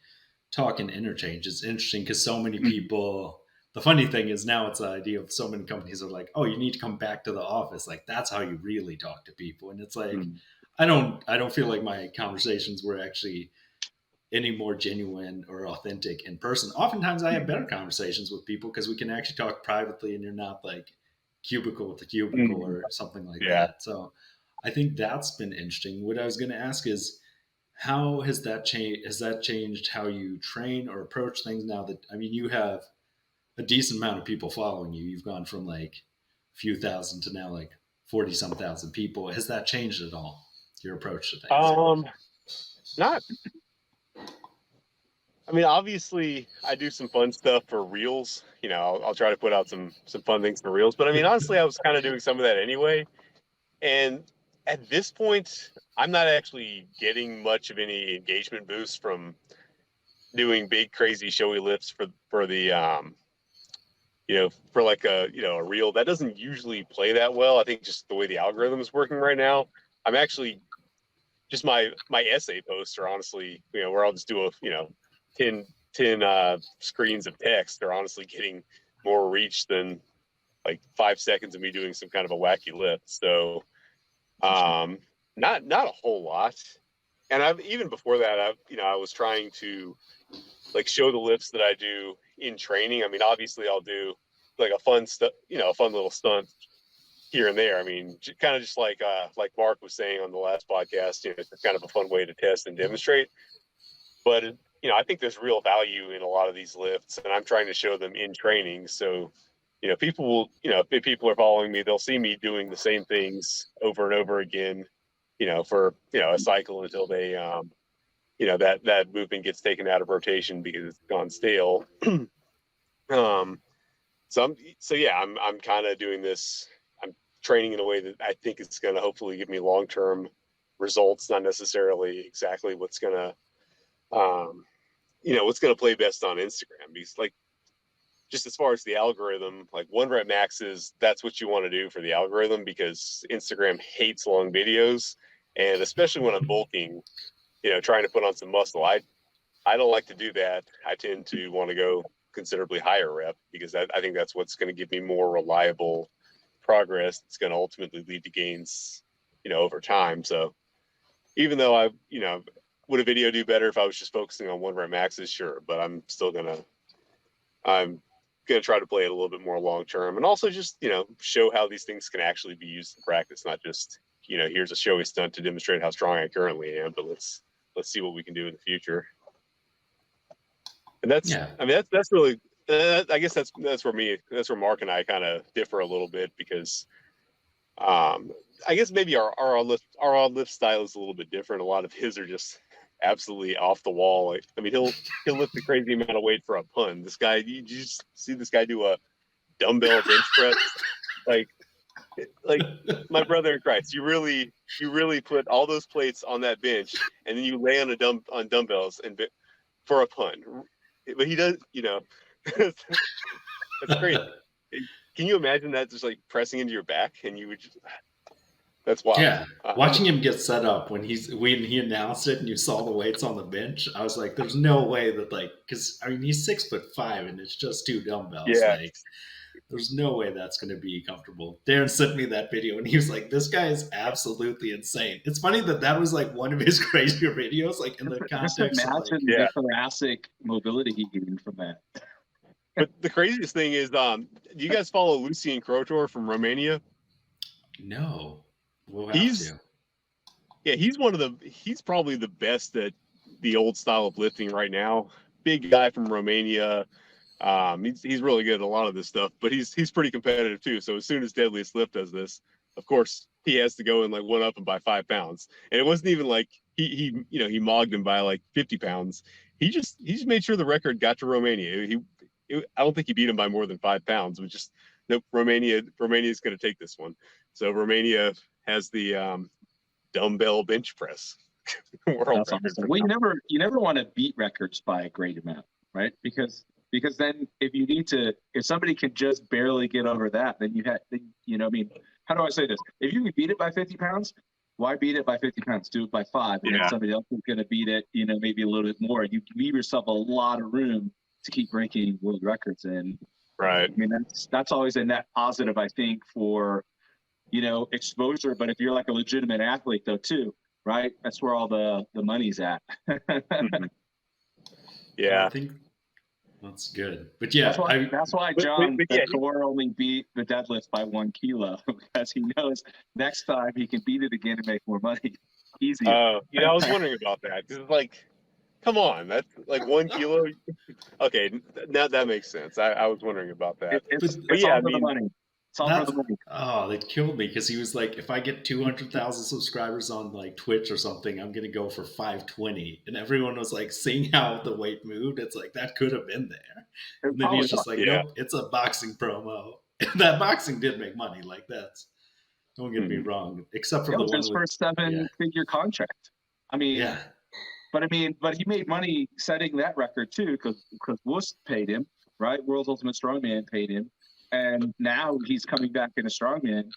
talk and interchange. It's interesting because so many people the funny thing is now it's the idea of so many companies are like, oh, you need to come back to the office. Like that's how you really talk to people. And it's like, I don't feel like my conversations were actually any more genuine or authentic in person. Oftentimes I have better conversations with people because we can actually talk privately and you're not like cubicle to cubicle Mm. or something like Yeah. that. So I think that's been interesting. What I was going to ask is, how has that changed? Has that changed how you train or approach things now that, I mean, you have a decent amount of people following you. You've gone from like a few thousand to now like 40 some thousand people. Has that changed at all? Your approach to things? Not. I mean, obviously, I do some fun stuff for reels. You know, I'll try to put out some fun things for reels. But I mean, honestly, I was kind of doing some of that anyway. And at this point, I'm not actually getting much of any engagement boost from doing big, crazy, showy lifts for the for like a reel. That doesn't usually play that well. I think just the way the algorithm is working right now, I'm actually just my essay posts are honestly, where I'll just do 10 screens of text are honestly getting more reach than like 5 seconds of me doing some kind of a wacky lift. So not a whole lot. And I've even before that, I was trying to like show the lifts that I do in training. I mean, obviously I'll do like a fun little stunt here and there. I mean, kind of just like Mark was saying on the last podcast, it's kind of a fun way to test and demonstrate. But I think there's real value in a lot of these lifts, and I'm trying to show them in training. So, people will, if people are following me, they'll see me doing the same things over and over again, for a cycle until they, that movement gets taken out of rotation because it's gone stale. I'm kind of doing this. I'm training in a way that I think it's going to hopefully give me long-term results, not necessarily exactly what's going to, what's going to play best on Instagram. Because like, just as far as the algorithm, like 1 rep maxes, that's what you want to do for the algorithm because Instagram hates long videos. And especially when I'm bulking, trying to put on some muscle, I don't like to do that. I tend to want to go considerably higher rep because I think that's what's going to give me more reliable progress. It's going to ultimately lead to gains, over time. So even though would a video do better if I was just focusing on 1 rep maxes? Sure. But I'm going to try to play it a little bit more long-term and also just, show how these things can actually be used in practice, not just, here's a showy stunt to demonstrate how strong I currently am, but let's see what we can do in the future. And that's really, I guess that's where Mark and I kind of differ a little bit because, I guess maybe our lift style is a little bit different. A lot of his are just absolutely off the wall. Like, I mean, he'll lift a crazy amount of weight for a pun. This guy, you just see this guy do a dumbbell bench press, like my brother in Christ. You really put all those plates on that bench, and then you lay on dumbbells and for a pun. But he does, it's great. Can you imagine that just like pressing into your back and you would just, that's wild. Yeah. Watching him get set up when he announced it and you saw the weights on the bench, I was like, there's no way that because I mean, he's 6'5" and it's just 2 dumbbells. Yeah. Like, there's no way that's going to be comfortable. Darin sent me that video and he was like, this guy is absolutely insane. It's funny that was like one of his crazier videos, like in the context just imagine of the thoracic mobility he gained from that. But the craziest thing is, do you guys follow Lucian Crotor from Romania? No. We'll have to. Yeah, he's probably the best at the old style of lifting right now. Big guy from Romania. He's really good at a lot of this stuff, but he's pretty competitive too. So as soon as Deadliest Lift does this, of course he has to go and like one up him by 5 pounds. And it wasn't even like he mogged him by like 50 pounds. He just made sure the record got to Romania. I don't think he beat him by more than 5 pounds. But just nope, Romania is going to take this one. So Romania has the dumbbell bench press world record. Awesome. Well, you never want to beat records by a great amount, right? Because then if somebody can just barely get over that, then I mean, how do I say this? If you can beat it by 50 pounds, why beat it by 50 pounds? Do it by 5, and then somebody else is going to beat it, maybe a little bit more. You leave yourself a lot of room to keep breaking world records, and Right. I mean, that's always a net positive, I think, for, exposure. But if you're like a legitimate athlete though too, right? That's where all the money's at. Mhm. I Yeah. think that's good. But That's yeah, why that's why But John yeah, the Thor only beat the deadlift by 1 kilo because he knows next time he can beat it again and make more money. Easier. I was wondering about that. 'Cause, like, come on, that's like 1 kilo. Okay, now that makes sense. I was wondering about that. but But It's yeah, all I for the mean, money. It's all for that's the money. that killed me because he was like, if I get 200,000 subscribers on like Twitch or something, I'm gonna go for 520, and everyone was like seeing how the weight moved. It's like that could have been there, It and then probably he's just like, yeah. nope, it's a boxing promo. And that boxing did make money, like that's don't get me Mhm. wrong, except for it the was one his with first yeah, 7-figure contract. I mean, yeah, but he made money setting that record too because Wuss paid him, right? World's Ultimate Strongman paid him, and now he's coming back in a strongman.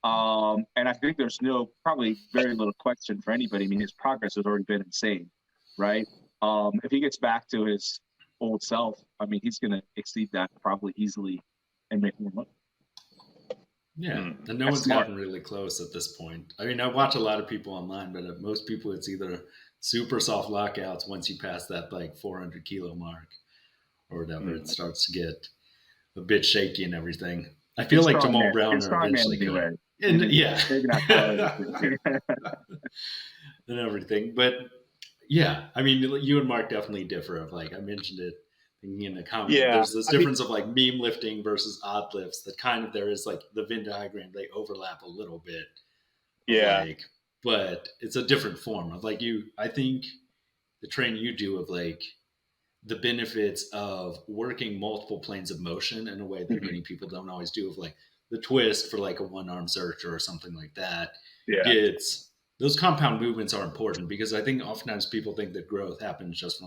And I think there's probably very little question for anybody. I mean, his progress has already been insane, right? If he gets back to his old self, I mean, he's going to exceed that probably easily and make more money. yeah. Mm. And no That's one's smart. gotten really close at this point. I mean, I watch a lot of people online, but most people, it's either super soft lockouts once you pass that like 400 kilo mark or whatever. It Mm. starts to get a bit shaky and everything. I In feel like Jamal in Browner strongman eventually anyway. could. And yeah. Maybe not powerlifting. And everything. But yeah, I mean, you and Mark definitely differ. Of like I mentioned it in the comment. Yeah. There's this I mean, difference of like meme lifting versus odd lifts. That kind of there is like the Venn diagram. They overlap a little bit. Of yeah. like, but it's a different form of like you. I think the training you do of like the benefits of working multiple planes of motion in a way that Mhm. many people don't always do of like the twist for like a one arm searcher or something like that Yeah. gets those compound movements are important because I think oftentimes people think that growth happens just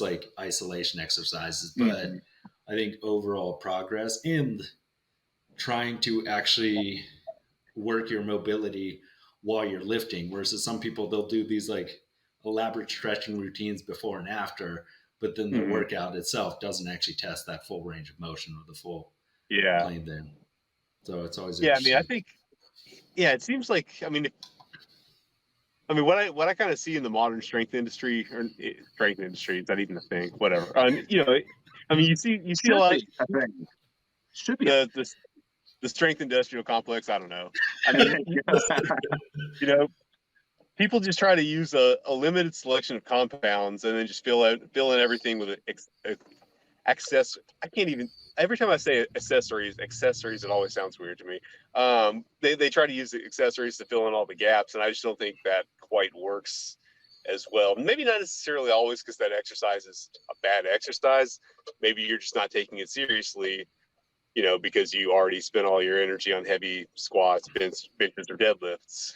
like isolation exercises, but Mhm. I think overall progress and trying to actually work your mobility while you're lifting. Whereas some people they'll do these like elaborate stretching routines before and after, but then the Mhm. workout itself doesn't actually test that full range of motion or the full Yeah. plane there. So it's always Yeah. I mean, I interesting. think. Yeah, it seems like. I mean, what I kind of see in the modern strength industry, or strength industry, is not even a thing. Whatever. I mean, you see a Should lot be, I think. Should be. the the strength industrial complex. I don't know. I mean, you know, people just try to use a limited selection of compounds and then just fill in everything with access. I can't even. Every time I say accessories, it always sounds weird to me. They try to use the accessories to fill in all the gaps, and I just don't think that quite works as well. Maybe not necessarily always because that exercise is a bad exercise. Maybe you're just not taking it seriously, because you already spent all your energy on heavy squats, benches, or deadlifts.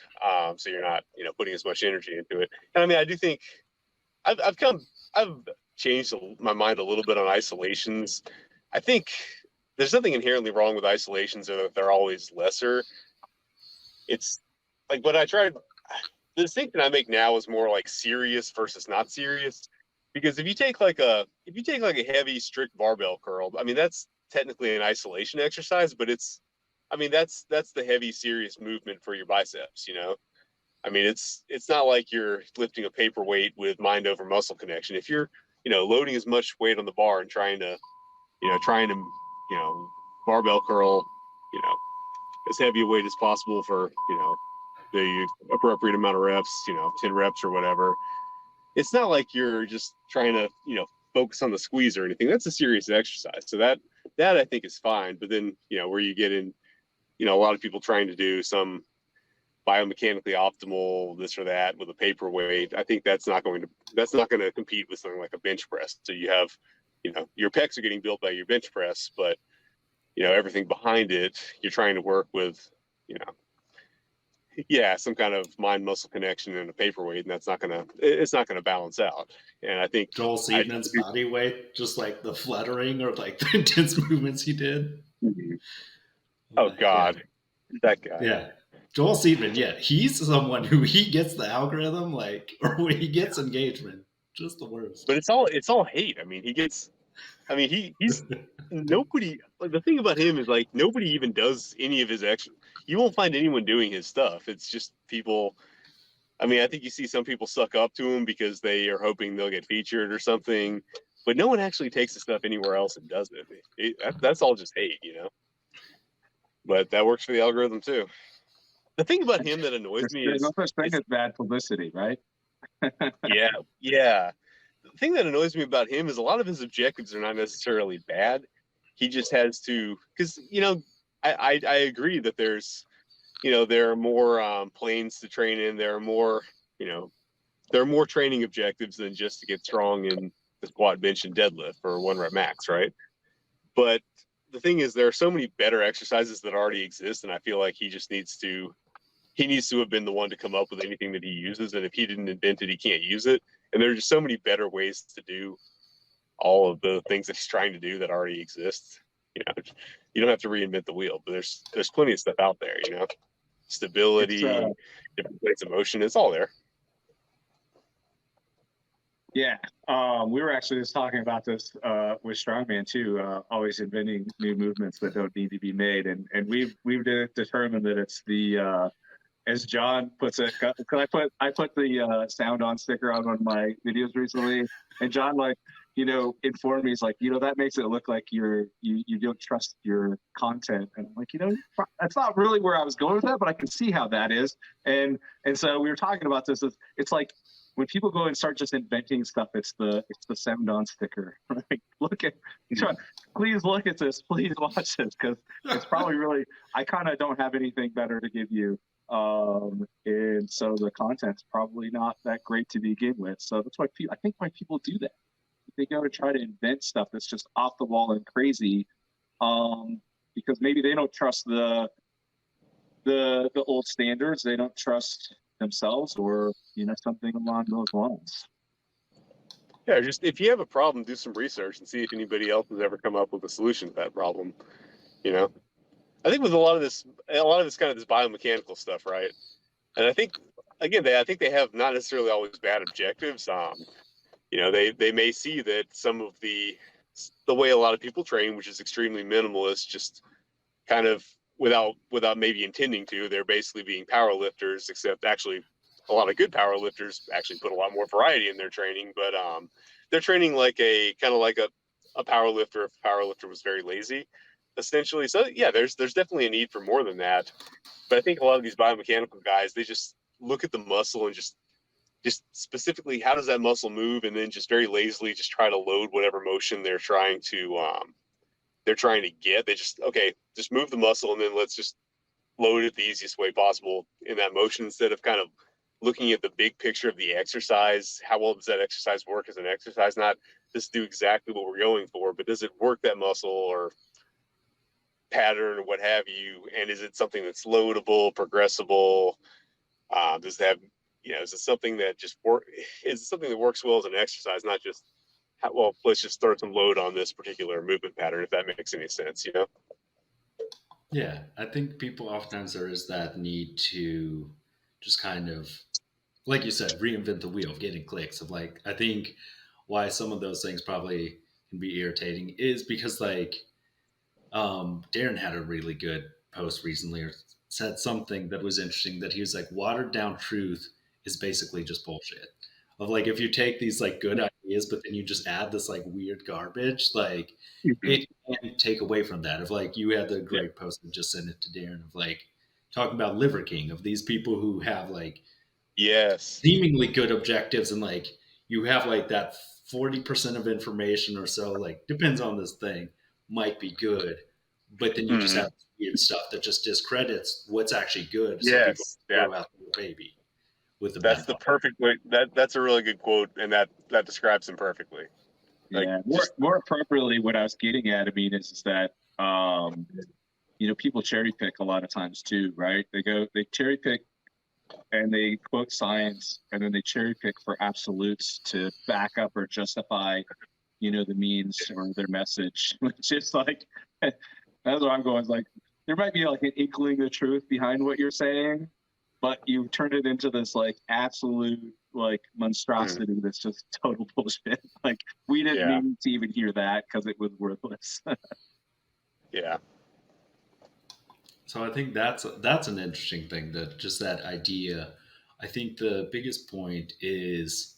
So you're not, putting as much energy into it. And I mean, I do think I've changed my mind a little bit on isolations. I think there's nothing inherently wrong with isolations, or that they're always lesser. It's like what I tried. The distinction I make now is more like serious versus not serious. Because if you take like a heavy strict barbell curl, I mean that's technically an isolation exercise, but that's the heavy serious movement for your biceps. I mean it's not like you're lifting a paperweight with mind over muscle connection. If you're loading as much weight on the bar and trying to barbell curl you know as heavy a weight as possible for the appropriate amount of reps, 10 reps or whatever. It's not like you're just trying to, focus on the squeeze or anything. That's a serious exercise. So that I think is fine. But then, where you get in, a lot of people trying to do some biomechanically optimal this or that with a paperweight, I think that's not going to compete with something like a bench press. So you have, your pecs are getting built by your bench press, but everything behind it, you're trying to work with, some kind of mind muscle connection in a paperweight, and it's not gonna balance out. And I think Joel Seedman's body weight, just like the fluttering or like the intense movements he did. oh Like, yeah. God, that guy. Yeah. Joel Seedman, yeah, he's someone who he gets the algorithm, like, or when he gets engagement, just the worst. But it's all hate. I mean, he gets I mean, he's nobody. Like, the thing about him is like nobody even does any of his extra. You won't find anyone doing his stuff. It's just people. I mean, I think you see some people suck up to him because they are hoping they'll get featured or something, but no one actually takes the stuff anywhere else and does it. That's all just hate, you know. But that works for the algorithm too. The thing about him that annoys me There's is, no such thing as bad publicity, right? yeah. The thing that annoys me about him is a lot of his objectives are not necessarily bad. He just has to, because I agree that there are more planes to train in. There are more training objectives than just to get strong in the squat, bench, and deadlift for 1 rep max, right? But the thing is, there are so many better exercises that already exist, and I feel like he needs to have been the one to come up with anything that he uses, and if he didn't invent it, he can't use it. And there are just so many better ways to do all of the things that he's trying to do that already exist. You know, you don't have to reinvent the wheel, but there's plenty of stuff out there. You know, stability, different plates of motion, it's all there. Yeah, we were actually just talking about this with Strongman too. Always inventing new movements that don't need to be made, and we've determined that it's the as John puts it. Cause I put the sound on sticker on one of my videos recently, and John informed me. He's like, that makes it look like you don't trust your content, and I'm like, that's not really where I was going with that, but I can see how that is, and so we were talking about this. It's like, when people go and start just inventing stuff, it's the sound on sticker. Like, please look at this. Please watch this, because it's probably really. I kind of don't have anything better to give you, and so the content's probably not that great to begin with. So that's why people do that. They go to try to invent stuff that's just off the wall and crazy, because maybe they don't trust the old standards. They don't trust themselves, or something along those lines. Yeah, just if you have a problem, do some research and see if anybody else has ever come up with a solution to that problem. I think with a lot of this kind of this biomechanical stuff, right? And I think they have not necessarily always bad objectives. They may see that some of the way a lot of people train, which is extremely minimalist, just kind of without maybe intending to, they're basically being power lifters, except actually a lot of good power lifters actually put a lot more variety in their training, but they're training like a power lifter if a power lifter was very lazy, essentially. So yeah, there's definitely a need for more than that. But I think a lot of these biomechanical guys, they just look at the muscle and just specifically how does that muscle move, and then just very lazily just try to load whatever motion they're trying to get. They just move the muscle, and then let's just load it the easiest way possible in that motion, instead of kind of looking at the big picture of the exercise. How well does that exercise work as an exercise? Not just do exactly what we're going for, but does it work that muscle or pattern or what have you? And is it something that's loadable, progressible? Does it have, is it something that is it something that works well as an exercise, not just, let's just throw some load on this particular movement pattern, if that makes any sense, Yeah, I think people oftentimes there is that need to just kind of, like you said, reinvent the wheel of getting clicks. Of like, I think why some of those things probably can be irritating is because Darin had a really good post recently, or said something that was interesting, that he was like, watered down truth is basically just bullshit. Of like, if you take these like good ideas, but then you just add this like weird garbage, like it can take away from that. Of like, you had the great post and just sent it to Darin of like talking about Liver King, of these people who have like seemingly good objectives, and like you have like that 40% of information or so, like depends on this thing, might be good, but then you just have weird stuff that just discredits what's actually good, so people throw out the baby with the that's the perfect way. That's a really good quote, and that describes him perfectly. Like, more appropriately, what I was getting at, I mean, is that people cherry pick a lot of times too, right? They cherry pick and they quote science, and then they cherry pick for absolutes to back up or justify, the means or their message. Which is like, that's what I'm going. Like, there might be like an inkling of truth behind what you're saying, but you turn it into this like absolute like monstrosity that's just total bullshit. Like we didn't Yeah. need to even hear that because it was worthless. Yeah. So I think that's an interesting thing, that just that idea. I think the biggest point is,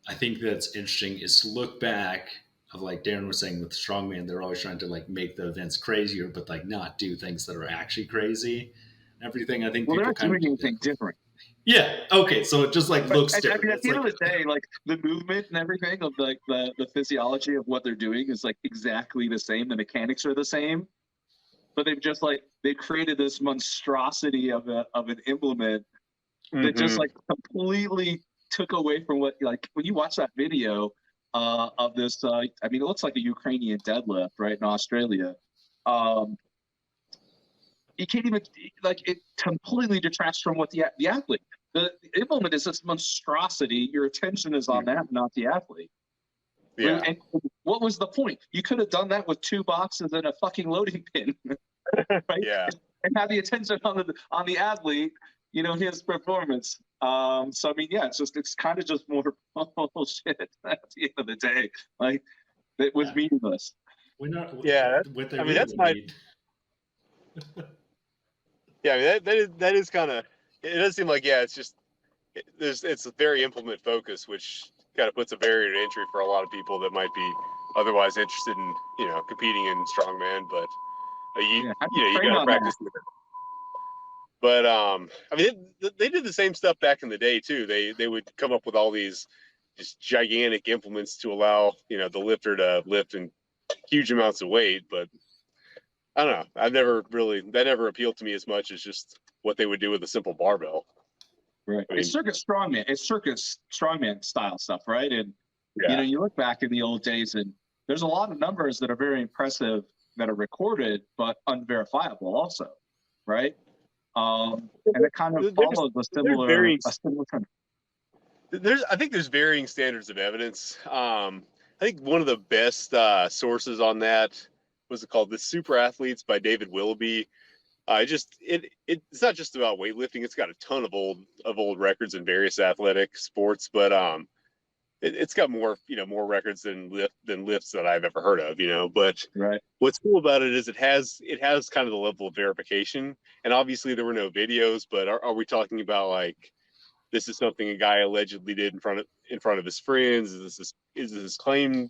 I think that's interesting is to look back of, like Darin was saying with strongman, they're always trying to like make the events crazier, but like not do things that are actually crazy and everything. I think Well, they're people not kind of doing do anything that. different. Yeah. Okay. So it just like But looks I different. mean, at It's the end like, of the day, like the movement and everything of like the physiology of what they're doing is like exactly the same. The mechanics are the same, but they've created this monstrosity of an implement that just like completely took away from what, like when you watch that video of this. I mean, it looks like a Ukrainian deadlift, right, in Australia. Um, you can't even, like, it completely detracts from what the athlete. The implement is this monstrosity. Your attention is on that, not the athlete. Yeah. And what was the point? You could have done that with 2 boxes and a fucking loading pin, right? Yeah. And have the attention on the athlete, you know, his performance. So I mean, yeah, it's kind of just more bullshit at the end of the day. Like it was yeah, meaningless. we're not Yeah. what they I mean, really that's would my, need. yeah, I mean, that is kind of, it does seem like, yeah, it's just, it's a very implement focused, which kind of puts a barrier to entry for a lot of people that might be otherwise interested in, you know, competing in strongman, but Yeah, how do you know, you train got to on that? practice. But I mean, they did the same stuff back in the day too. They would come up with all these just gigantic implements to allow, you know, the lifter to lift in huge amounts of weight. But I don't know. That never appealed to me as much as just what they would do with a simple barbell. Right. I It's mean, circus strongman style stuff, right? And you know, yeah, you look back in the old days, and there's a lot of numbers that are very impressive that are recorded but unverifiable, also, right? And it kind of follows there's varying a similar trend. I think there's varying standards of evidence. I think one of the best sources on that was called "The Super Athletes" by David Willoughby. It's not just about weightlifting. It's got a ton of old records in various athletic sports, but it's got more, you know, more records than lifts that I've ever heard of, you know. But Right. what's cool about it is it has kind of the level of verification, and obviously there were no videos, but are we talking about like this is something a guy allegedly did in front of his friends? Is this his claim,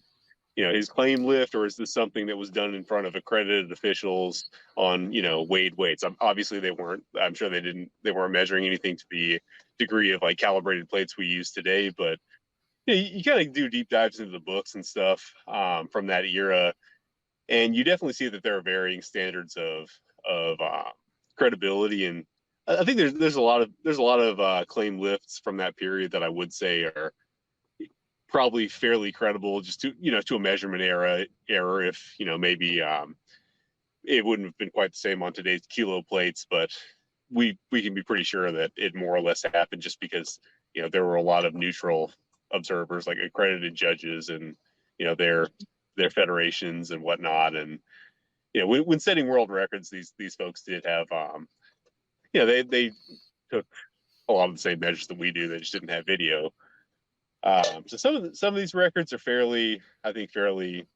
you know, his claim lift, or is this something that was done in front of accredited officials on, you know, weighed weights? Obviously they weren't. I'm sure they weren't measuring anything to the degree of like calibrated plates we use today, but you know, you kind of do deep dives into the books and stuff from that era, and you definitely see that there are varying standards of credibility. And I think there's a lot of claim lifts from that period that I would say are probably fairly credible, just to, you know, to a measurement error, if, you know, maybe it wouldn't have been quite the same on today's kilo plates, but we can be pretty sure that it more or less happened, just because, you know, there were a lot of neutral observers, like accredited judges, and, you know, their federations and whatnot. And you know, when setting world records, these folks did have you know, they took a lot of the same measures that we do. They just didn't have video. So some of these records are I think fairly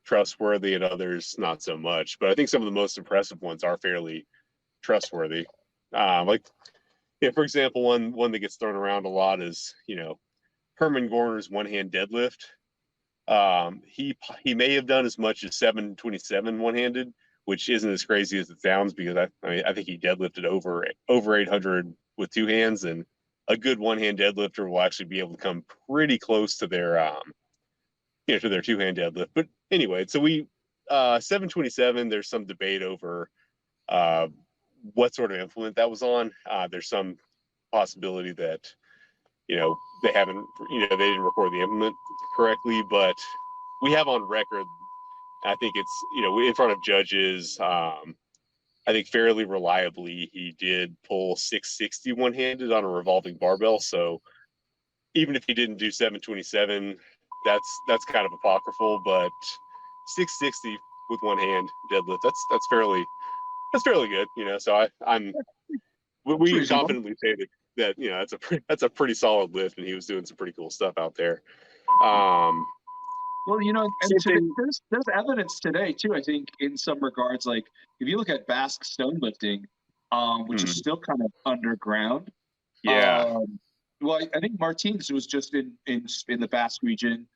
trustworthy, and others not so much. But I think some of the most impressive ones are fairly trustworthy. Like, yeah, for example, one that gets thrown around a lot is, you know, Herman Gorner's one hand deadlift. He may have done as much as 727 one handed, which isn't as crazy as it sounds, because I mean, I think he deadlifted over 800 with two hands, and a good one hand deadlifter will actually be able to come pretty close to their you know, to their two hand deadlift. But anyway, so we 727. There's some debate over uh, what sort of implement that was on. There's some possibility that, you know, they didn't record the implement correctly, but we have on record, I think it's, you know, in front of judges, I think fairly reliably, he did pull 660 one handed on a revolving barbell. So even if he didn't do 727, that's kind of apocryphal, but 660 with one hand deadlift, that's fairly good, you know. So we can Reasonable. confidently say that, that that's a pretty solid lift, and he was doing some pretty cool stuff out there. Well, and there's evidence today too. I think in some regards, like if you look at Basque stone lifting, which is still kind of underground. Yeah. Well, I think Martins was just in the Basque region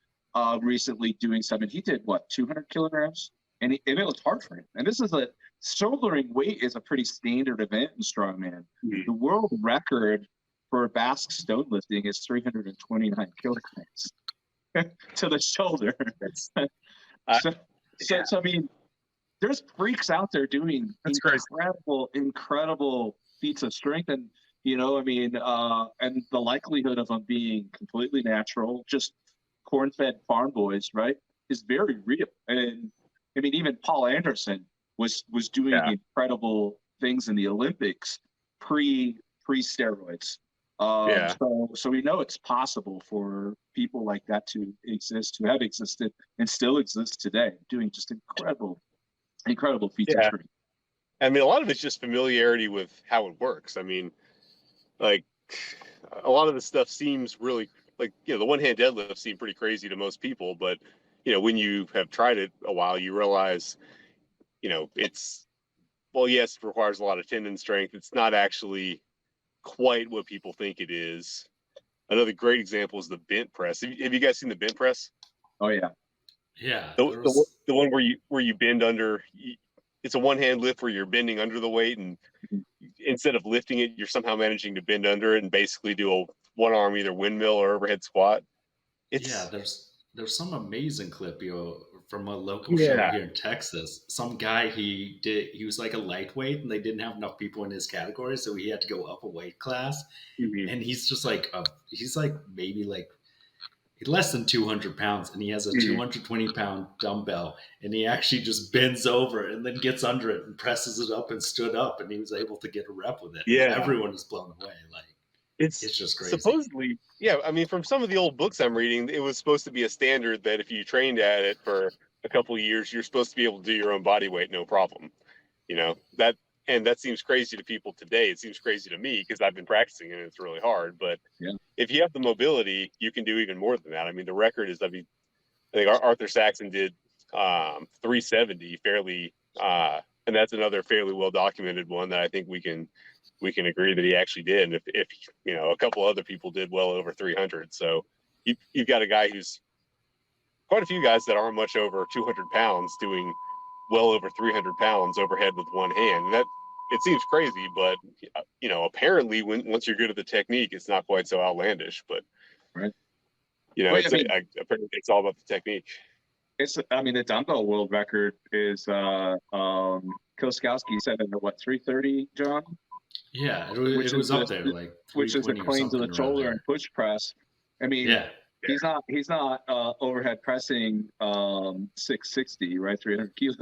recently doing something. He did what 200 kilograms, and it was hard for him. And this is shouldering weight is a pretty standard event in strongman. The world record for Basque stone lifting is 329 kilograms. To the shoulder. So I mean, there's freaks out there doing incredible feats of strength, and and the likelihood of them being completely natural, just corn-fed farm boys, right, is very real. And I mean, even Paul Anderson was doing incredible things in the Olympics pre-steroids. So we know it's possible for people like that to exist, to have existed, and still exist today, doing just incredible feats of strength. I mean, a lot of it's just familiarity with how it works. I mean, like a lot of the stuff seems really like the one-hand deadlift seemed pretty crazy to most people, but when you have tried it a while, you realize it's yes, it requires a lot of tendon strength. It's not actually quite what people think it is. Another great example is the bent press. Have you guys seen the bent press? Oh yeah. The one where you bend under. It's a one-hand lift where you're bending under the weight, and instead of lifting it, you're somehow managing to bend under it and basically do a one-arm either windmill or overhead squat. There's some amazing clip from a local show here in Texas. Some guy he was like a lightweight, and they didn't have enough people in his category, so he had to go up a weight class. And he's just he's maybe less than 200 pounds, and he has a 220-pound dumbbell, and he actually just bends over and then gets under it and presses it up and stood up, and he was able to get a rep with it. Yeah, everyone is blown away. It's just crazy. Supposedly, I mean, from some of the old books I'm reading, it was supposed to be a standard that if you trained at it for a couple of years, you're supposed to be able to do your own body weight, no problem. That seems crazy to people today. It seems crazy to me because I've been practicing and it's really hard. But if you have the mobility, you can do even more than that. I mean, the record is, I think Arthur Saxon did 370 fairly, and that's another fairly well documented one that I think we can agree that he actually did. And if a couple other people did well over 300. So you've got a guy who's quite a few guys that aren't much over 200 pounds doing well over 300 pounds overhead with one hand. And that it seems crazy, but apparently once you're good at the technique, it's not quite so outlandish. But apparently it's all about the technique. The dumbbell world record is Koskowski said under 330, John? Yeah, it was up there, which is the clean to the shoulder and push press. I mean, he's not overhead pressing 660, right? 300 kilos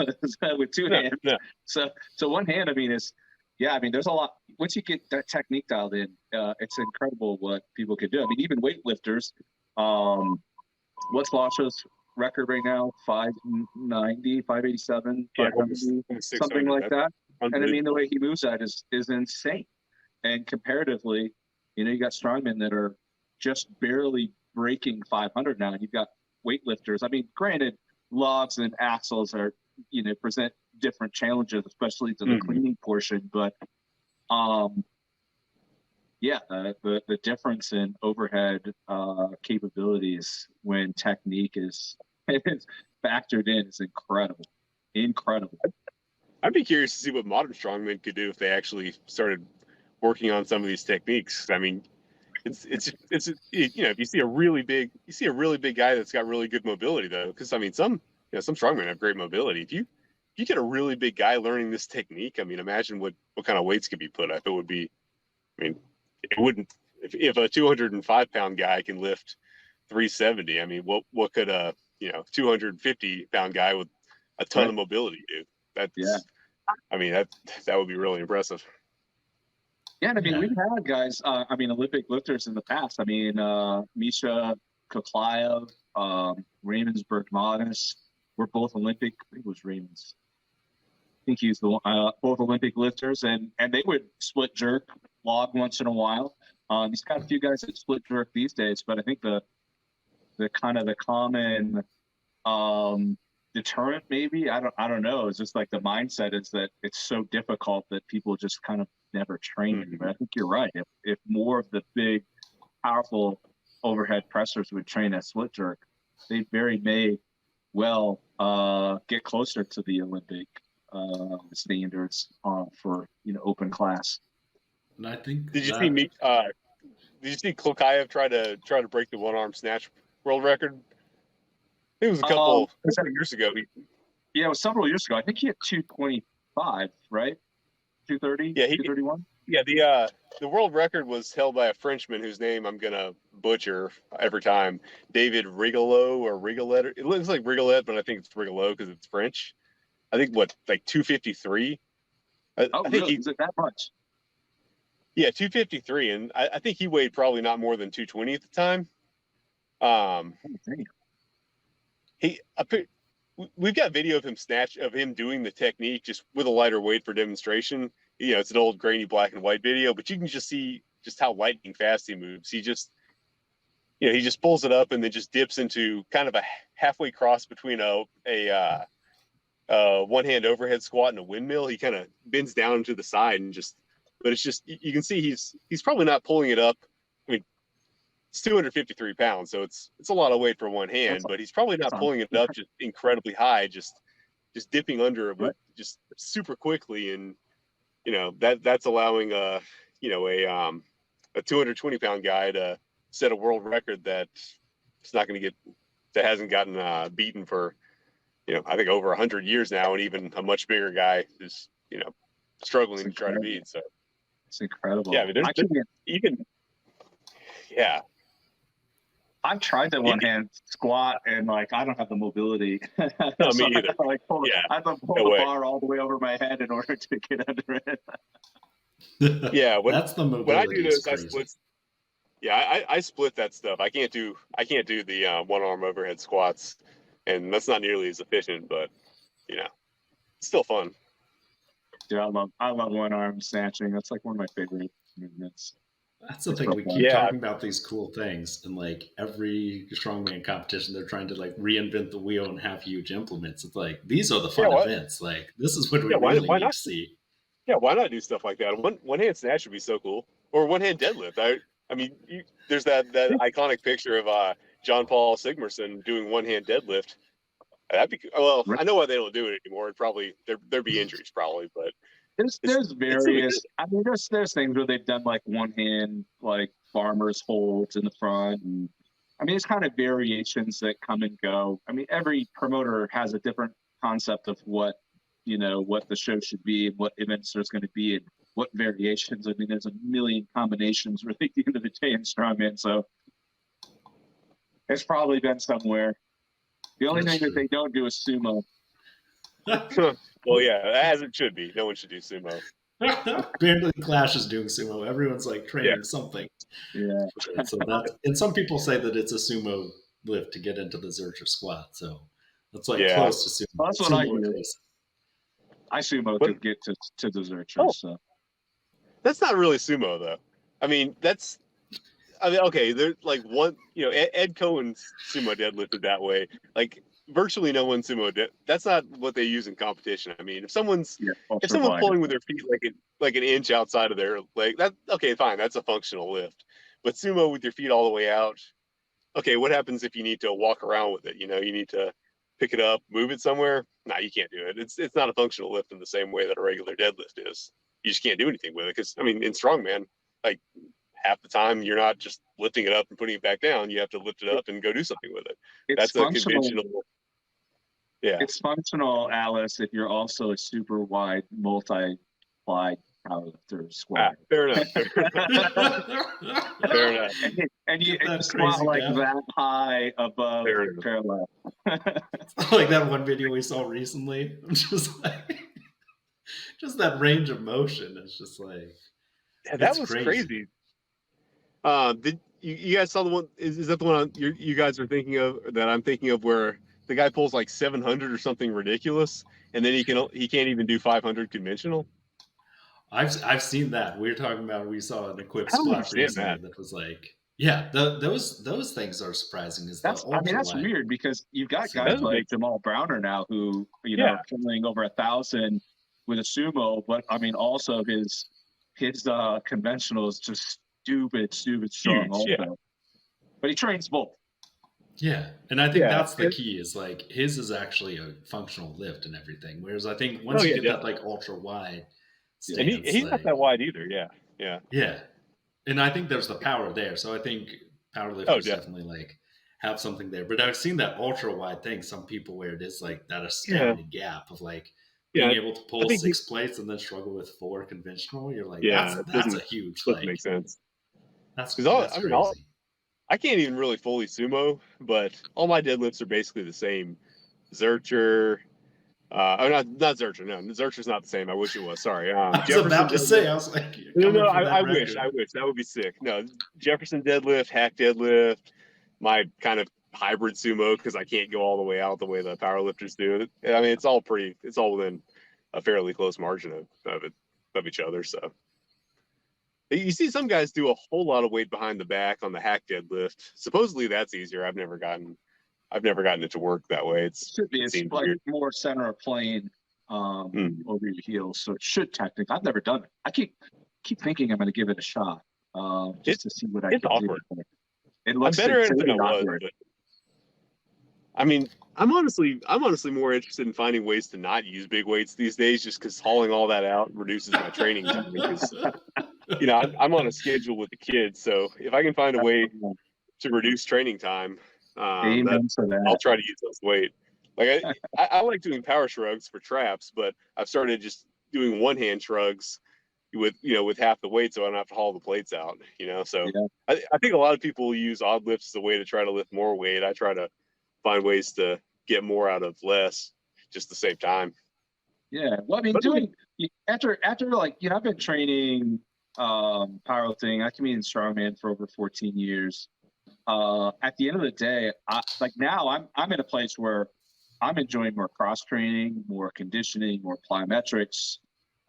with two hands. Yeah. So one hand, there's a lot. Once you get that technique dialed in, it's incredible what people can do. I mean, even weightlifters. What's Lasha's record right now? 590, 587, 590, something like that. And the way he moves that is insane. And comparatively, you got strongmen that are just barely breaking 500 now. You've got weightlifters. Granted, logs and axles are, present different challenges, especially to the cleaning portion. But, the difference in overhead capabilities when technique is factored in is incredible. I'd be curious to see what modern strongmen could do if they actually started working on some of these techniques. I mean, it's if you see a really big guy that's got really good mobility though, because some strongmen have great mobility. If you get a really big guy learning this technique, imagine what kind of weights could be put up. It would be, it wouldn't if a 205-pound guy can lift 370. What could a 250-pound guy with a ton of mobility do? That would be really impressive. Yeah, we've had guys, Olympic lifters in the past. Misha Koklayev, Raymond's Bergmanis were both Olympic. I think it was Raymond's. I think he's both Olympic lifters, and they would split jerk log once in a while. He's got a few guys that split jerk these days, but I think the kind of the common deterrent, maybe, I don't know, it's just like the mindset is that it's so difficult that people just kind of never train it. But I think you're right. If more of the big, powerful overhead pressers would train at split jerk, they very may well get closer to the Olympic standards for open class. And I think Did you see me? Did you see Klokayev try to break the one arm snatch world record? I think it was a couple years ago. Yeah, it was several years ago. I think he had 225, right? 230? Yeah, 231? Yeah, the world record was held by a Frenchman whose name I'm gonna butcher every time. David Rigolo or Rigolet. It looks like Rigolet, but I think it's Rigolo because it's French. I think like 253. I think really? Is it that much? Yeah, 253, and I think he weighed probably not more than 220 at the time. We've got video of him doing the technique just with a lighter weight for demonstration. It's an old grainy black and white video, but you can just see just how lightning fast he moves. He just pulls it up and then just dips into kind of a halfway cross between a one hand overhead squat and a windmill. He kind of bends down to the side and but it's just, you can see he's probably not pulling it up. I mean, it's 253 pounds, so it's a lot of weight for one hand, but he's probably not pulling it up just incredibly high, just dipping under it just super quickly. And that's allowing a 220 pound guy to set a world record that hasn't gotten beaten for I think over 100 years now, and even a much bigger guy is struggling to try to beat. So it's incredible. Yeah, I mean, I've tried the one hand squat and I don't have the mobility. No, me either. I have to pull the bar all the way over my head in order to get under it. Yeah, that's the mobility. When I do this, I split. Yeah, I split that stuff. I can't do the one arm overhead squats, and that's not nearly as efficient, but it's still fun. Yeah, I love one arm snatching. That's like one of my favorite movements. That's the thing. We keep talking about these cool things, and every strongman competition, they're trying to reinvent the wheel and have huge implements. It's these are the fun events. This is what we really need to see. Yeah, why not do stuff like that? One hand snatch would be so cool, or one hand deadlift. I mean, there's that iconic picture of John Paul Sigmarsson doing one hand deadlift. That'd be I know why they don't do it anymore. There'd be injuries probably, but there's various. I mean, there's things where they've done one hand farmers holds in the front, and I mean, it's kind of variations that come and go. I mean, every promoter has a different concept of what the show should be and what events there's going to be and what variations. I mean, there's a million combinations really at the end of the day in strongman, so it's probably been somewhere. The only thing that they don't do is sumo. Well, yeah, as it should be. No one should do sumo. Barely Clash is doing sumo. Everyone's training something. Yeah. So and some people say that it's a sumo lift to get into the Zercher squat. So that's close to sumo. Well, that's what I do. I sumo to get to the Zercher. So that's not really sumo though. I mean, okay, there's one, Ed Cohen's sumo deadlifted that way. Virtually no one sumo that's not what they use in competition. I mean, if someone's pulling with their feet like an inch outside of their leg, okay, fine, that's a functional lift. But sumo with your feet all the way out, okay, what happens if you need to walk around with it? You need to pick it up, move it somewhere. No, you can't do it. It's not a functional lift in the same way that a regular deadlift is. You just can't do anything with it because I mean, in strongman, half the time you're not just lifting it up and putting it back down. You have to lift it up and go do something with it. That's a conventional. Yeah, it's functional, Alice, if you're also a super wide multi-ply powerlifter squat. Fair enough. Fair enough. And you squat that high above parallel. That one video we saw recently. I'm just just that range of motion. It's just that was crazy. Did you guys saw the one? Is that the one you guys are thinking of? That I'm thinking of, where the guy pulls 700 or something ridiculous, and then he can't even do 500 conventional. I've seen that. We were talking about we saw an equipped I don't squat understand recently that. that was like, yeah, those things are surprising. Is the ultra That's wide weird because you've got single That guys doesn't like make Jamal Browner now who, yeah, are killing over 1,000 with a sumo, but I mean, also his conventional is just stupid strong huge. Yeah, also. But he trains both. Yeah, and I think yeah. that's the key is like his is actually a functional lift and everything. Whereas I think Oh once you yeah, get that definitely. like ultra wide Yeah. And stance, he's not like that wide either. Yeah, yeah. yeah, and I think there's the power there. So I think Oh, powerlifters definitely. definitely like have something there. But I've seen that ultra wide thing. Some people where it is like that Yeah, astounding gap of like being yeah. able to I pull think he. 6 plates and then struggle with 4 conventional. You're like Yeah, it that's a huge doesn't like make sense. Because that's I mean, crazy. I can't even really fully sumo, but all my deadlifts are basically the same. Zercher, oh, not Zercher. No, Zercher's not the same. I wish it was. Sorry. I was Jefferson about to say, deadlift. I was like, you're No, no, coming for that I wish. record. I wish. That would be sick. No, Jefferson deadlift, hack deadlift, my kind of hybrid sumo because I can't go all the way out the way the powerlifters do. I mean, it's all within a fairly close margin of each other. So you see some guys do a whole lot of weight behind the back on the hack deadlift. Supposedly that's easier. I've never gotten it to work that way. It should be. It It's seems like weird. more center of plane Mm. over your heels. So it should technically. I've never done it. I keep thinking I'm going to give it a shot It just to see what I it's can do. awkward. It I'm looks better it's at it than I really was, awkward. but I mean, I'm honestly more interested in finding ways to not use big weights these days, just because hauling all that out reduces my training time. Because I'm on a schedule with the kids, so if I can find a way to reduce training time, that Amen to I'll that. try to use less weight. Like I like doing power shrugs for traps, but I've started just doing one hand shrugs with half the weight, so I don't have to haul the plates out. So Yeah. I think a lot of people use odd lifts as a way to try to lift more weight. I try to find ways to get more out of less, just to save time. Yeah. Well, I mean, But after like I've been training powerlifting. I competed in strongman for over 14 years. At the end of the day, now I'm in a place where I'm enjoying more cross training, more conditioning, more plyometrics,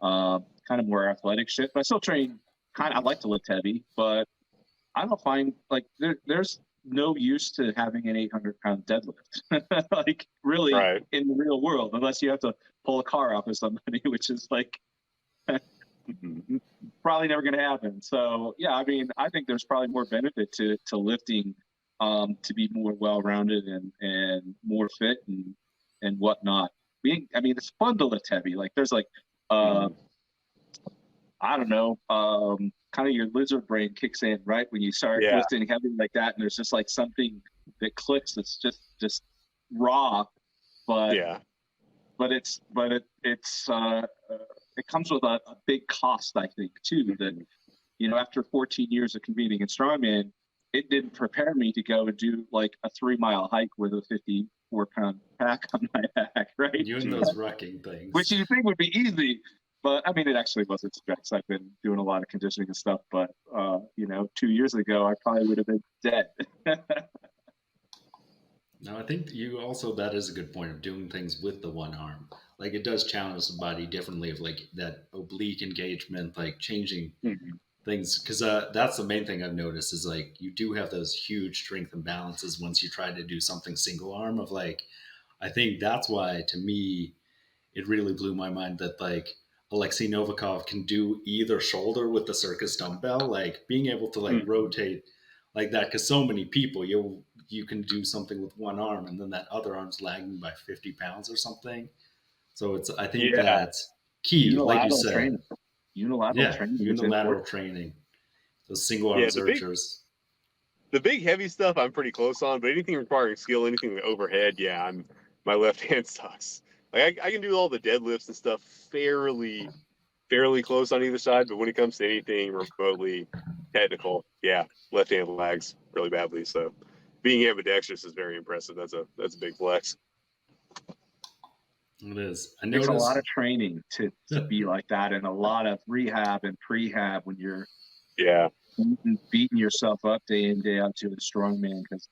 kind of more athletic shit. But I still train. I like to lift heavy, but I don't find like there's no use to having an 800-pound deadlift, like really right, in the real world, unless you have to pull a car off of somebody, which is like probably never going to happen. So yeah, I mean, I think there's probably more benefit to lifting, to be more well-rounded and more fit and whatnot. I mean, it's fun to lift heavy. Like there's like, I don't know, kind of your lizard brain kicks in right when you start yeah, lifting heavy like that, and there's just like something that clicks. That's just raw, but yeah, it comes with a big cost, I think, too. That after 14 years of competing in strongman, it didn't prepare me to go and do like a 3-mile hike with a 54-pound pack on my back, right? You and those rucking Which things. you think would be easy, but I mean, it actually wasn't stress. I've been doing a lot of conditioning and stuff, but 2 years ago, I probably would have been dead. No, I think that is a good point of doing things with the one arm. Like it does challenge the body differently of like that oblique engagement, like changing things. Because that's the main thing I've noticed is like you do have those huge strength imbalances once you try to do something single arm. Of like, I think that's why to me it really blew my mind that like Alexei Novikov can do either shoulder with the circus dumbbell, like being able to like rotate like that. Because so many people, you can do something with one arm and then that other arm's lagging by 50 pounds or something. So I think yeah, that's key, like you Unilateral said. training. Unilateral Yeah, training is unilateral important. training, those single arm yeah. zerchers. The big heavy stuff I'm pretty close on, but anything requiring skill, anything overhead, yeah, my left hand sucks. Like I can do all the deadlifts and stuff fairly close on either side, but when it comes to anything remotely technical, yeah, left hand lags really badly. So being ambidextrous is very impressive. That's a big flex. It is. I It's a lot noticed. of training to be like that, and a lot of rehab and prehab when you're Yeah, beating yourself up day in day out to a strongman. Because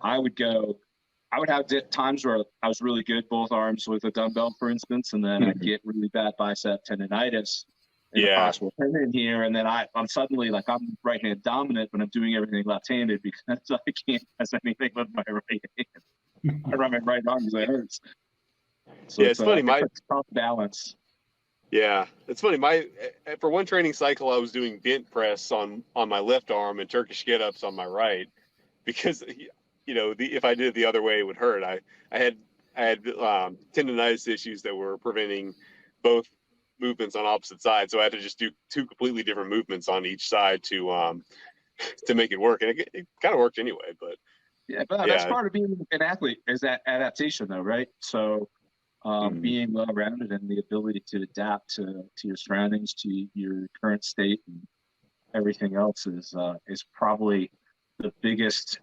I would have times where I was really good both arms with a dumbbell, for instance, and then I'd get really bad bicep tendonitis, in the possible tendon here, and then I'm suddenly like I'm right hand dominant, but I'm doing everything left handed because I can't press anything with my right hand. I run my right arm because it hurts. So yeah, it's funny. It's a tough balance. Yeah, it's funny. For one training cycle, I was doing bent press on my left arm and Turkish get-ups on my right, because if I did it the other way, it would hurt. I had tendonitis issues that were preventing both movements on opposite sides, so I had to just do two completely different movements on each side to make it work, and it kind of worked anyway. But that's part of being an athlete, is that adaptation, though, right? So being well-rounded and the ability to adapt to your surroundings, to your current state, and everything else is probably the biggest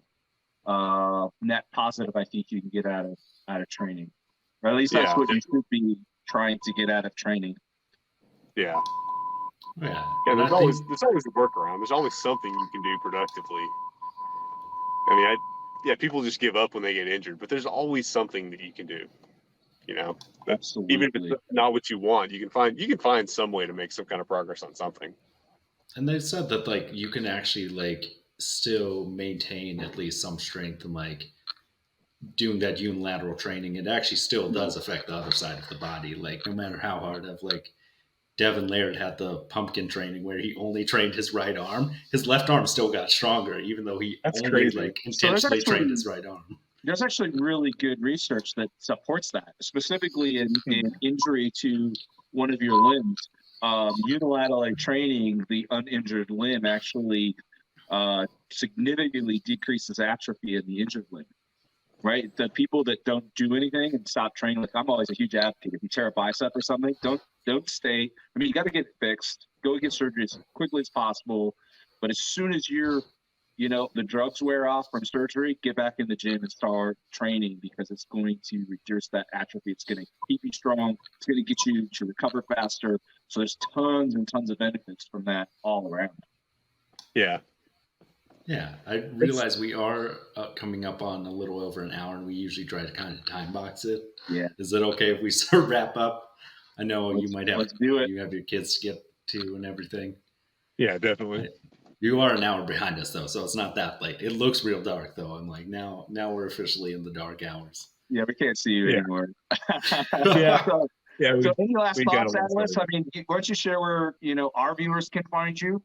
net positive I think you can get out of training, or at least that's what you should be trying to get out of training. Yeah. Yeah. Yeah. There's always a workaround. There's always something you can do productively. I mean, people just give up when they get injured, but there's always something that you can do. Absolutely. Even if it's not what you want, you can find some way to make some kind of progress on something. And they said that like you can actually like still maintain at least some strength and like doing that unilateral training. It actually still does affect the other side of the body. Like no matter how hard of like Devin Laird had the pumpkin training where he only trained his right arm, his left arm still got stronger, even though he only crazy. like intentionally trained his right arm. There's actually really good research that supports that, specifically in injury to one of your limbs. Unilaterally training the uninjured limb actually significantly decreases atrophy in the injured limb. Right? The people that don't do anything and stop training, like I'm always a huge advocate. If you tear a bicep or something, don't stay. I mean, you got to get it fixed. Go get surgery as quickly as possible. But as soon as the drugs wear off from surgery, get back in the gym and start training, because it's going to reduce that atrophy. It's going to keep you strong. It's going to get you to recover faster. So there's tons and tons of benefits from that all around. Yeah. Yeah, I realize we are coming up on a little over an hour, and we usually try to kind of time box it. Yeah. Is it okay if we sort of wrap up? I know you might have let's do it. You have your kids to get to and everything. Yeah, definitely. You are an hour behind us though, so it's not that late. It looks real dark though. I'm like now we're officially in the dark hours. Yeah, we can't see you anymore. Yeah. So any last thoughts, Atlas? I mean, why don't you share where our viewers can find you?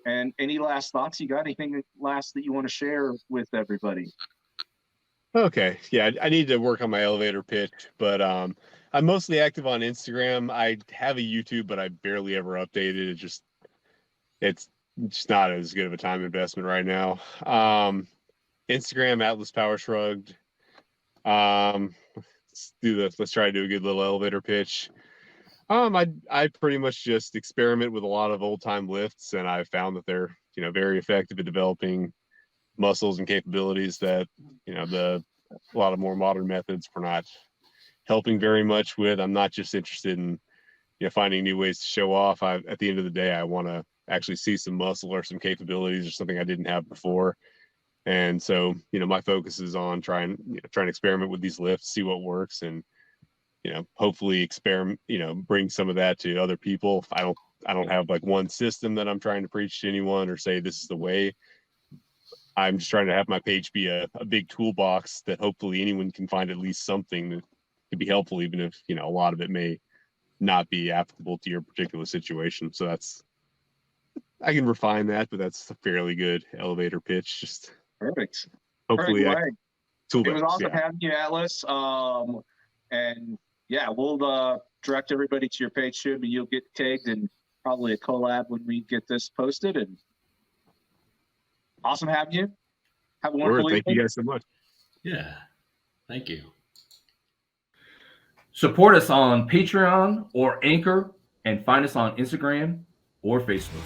And any last thoughts you got? Anything last that you want to share with everybody? Okay. Yeah, I need to work on my elevator pitch, but I'm mostly active on Instagram. I have a YouTube, but I barely ever update it. It's just not as good of a time investment right now. Instagram, Atlaspowershrugged. Let's try to do a good little elevator pitch. I pretty much just experiment with a lot of old time lifts, and I've found that they're very effective at developing muscles and capabilities that a lot of more modern methods were not helping very much with. I'm not just interested in finding new ways to show off. At the end of the day, I want to actually see some muscle or some capabilities or something I didn't have before. And so my focus is on trying to experiment with these lifts, see what works, and hopefully experiment, bring some of that to other people. I don't have like one system that I'm trying to preach to anyone or say this is the way. I'm just trying to have my page be a big toolbox that hopefully anyone can find at least something that could be helpful, even if a lot of it may not be applicable to your particular situation. So I can refine that, but that's a fairly good elevator pitch. Just perfect. Hopefully, it was awesome having you, Atlas. And yeah, we'll direct everybody to your page soon, and you'll get tagged and probably a collab when we get this posted. And awesome having you. Have a wonderful evening. Thank you guys so much. Yeah, thank you. Support us on Patreon or Anchor, and find us on Instagram or Facebook.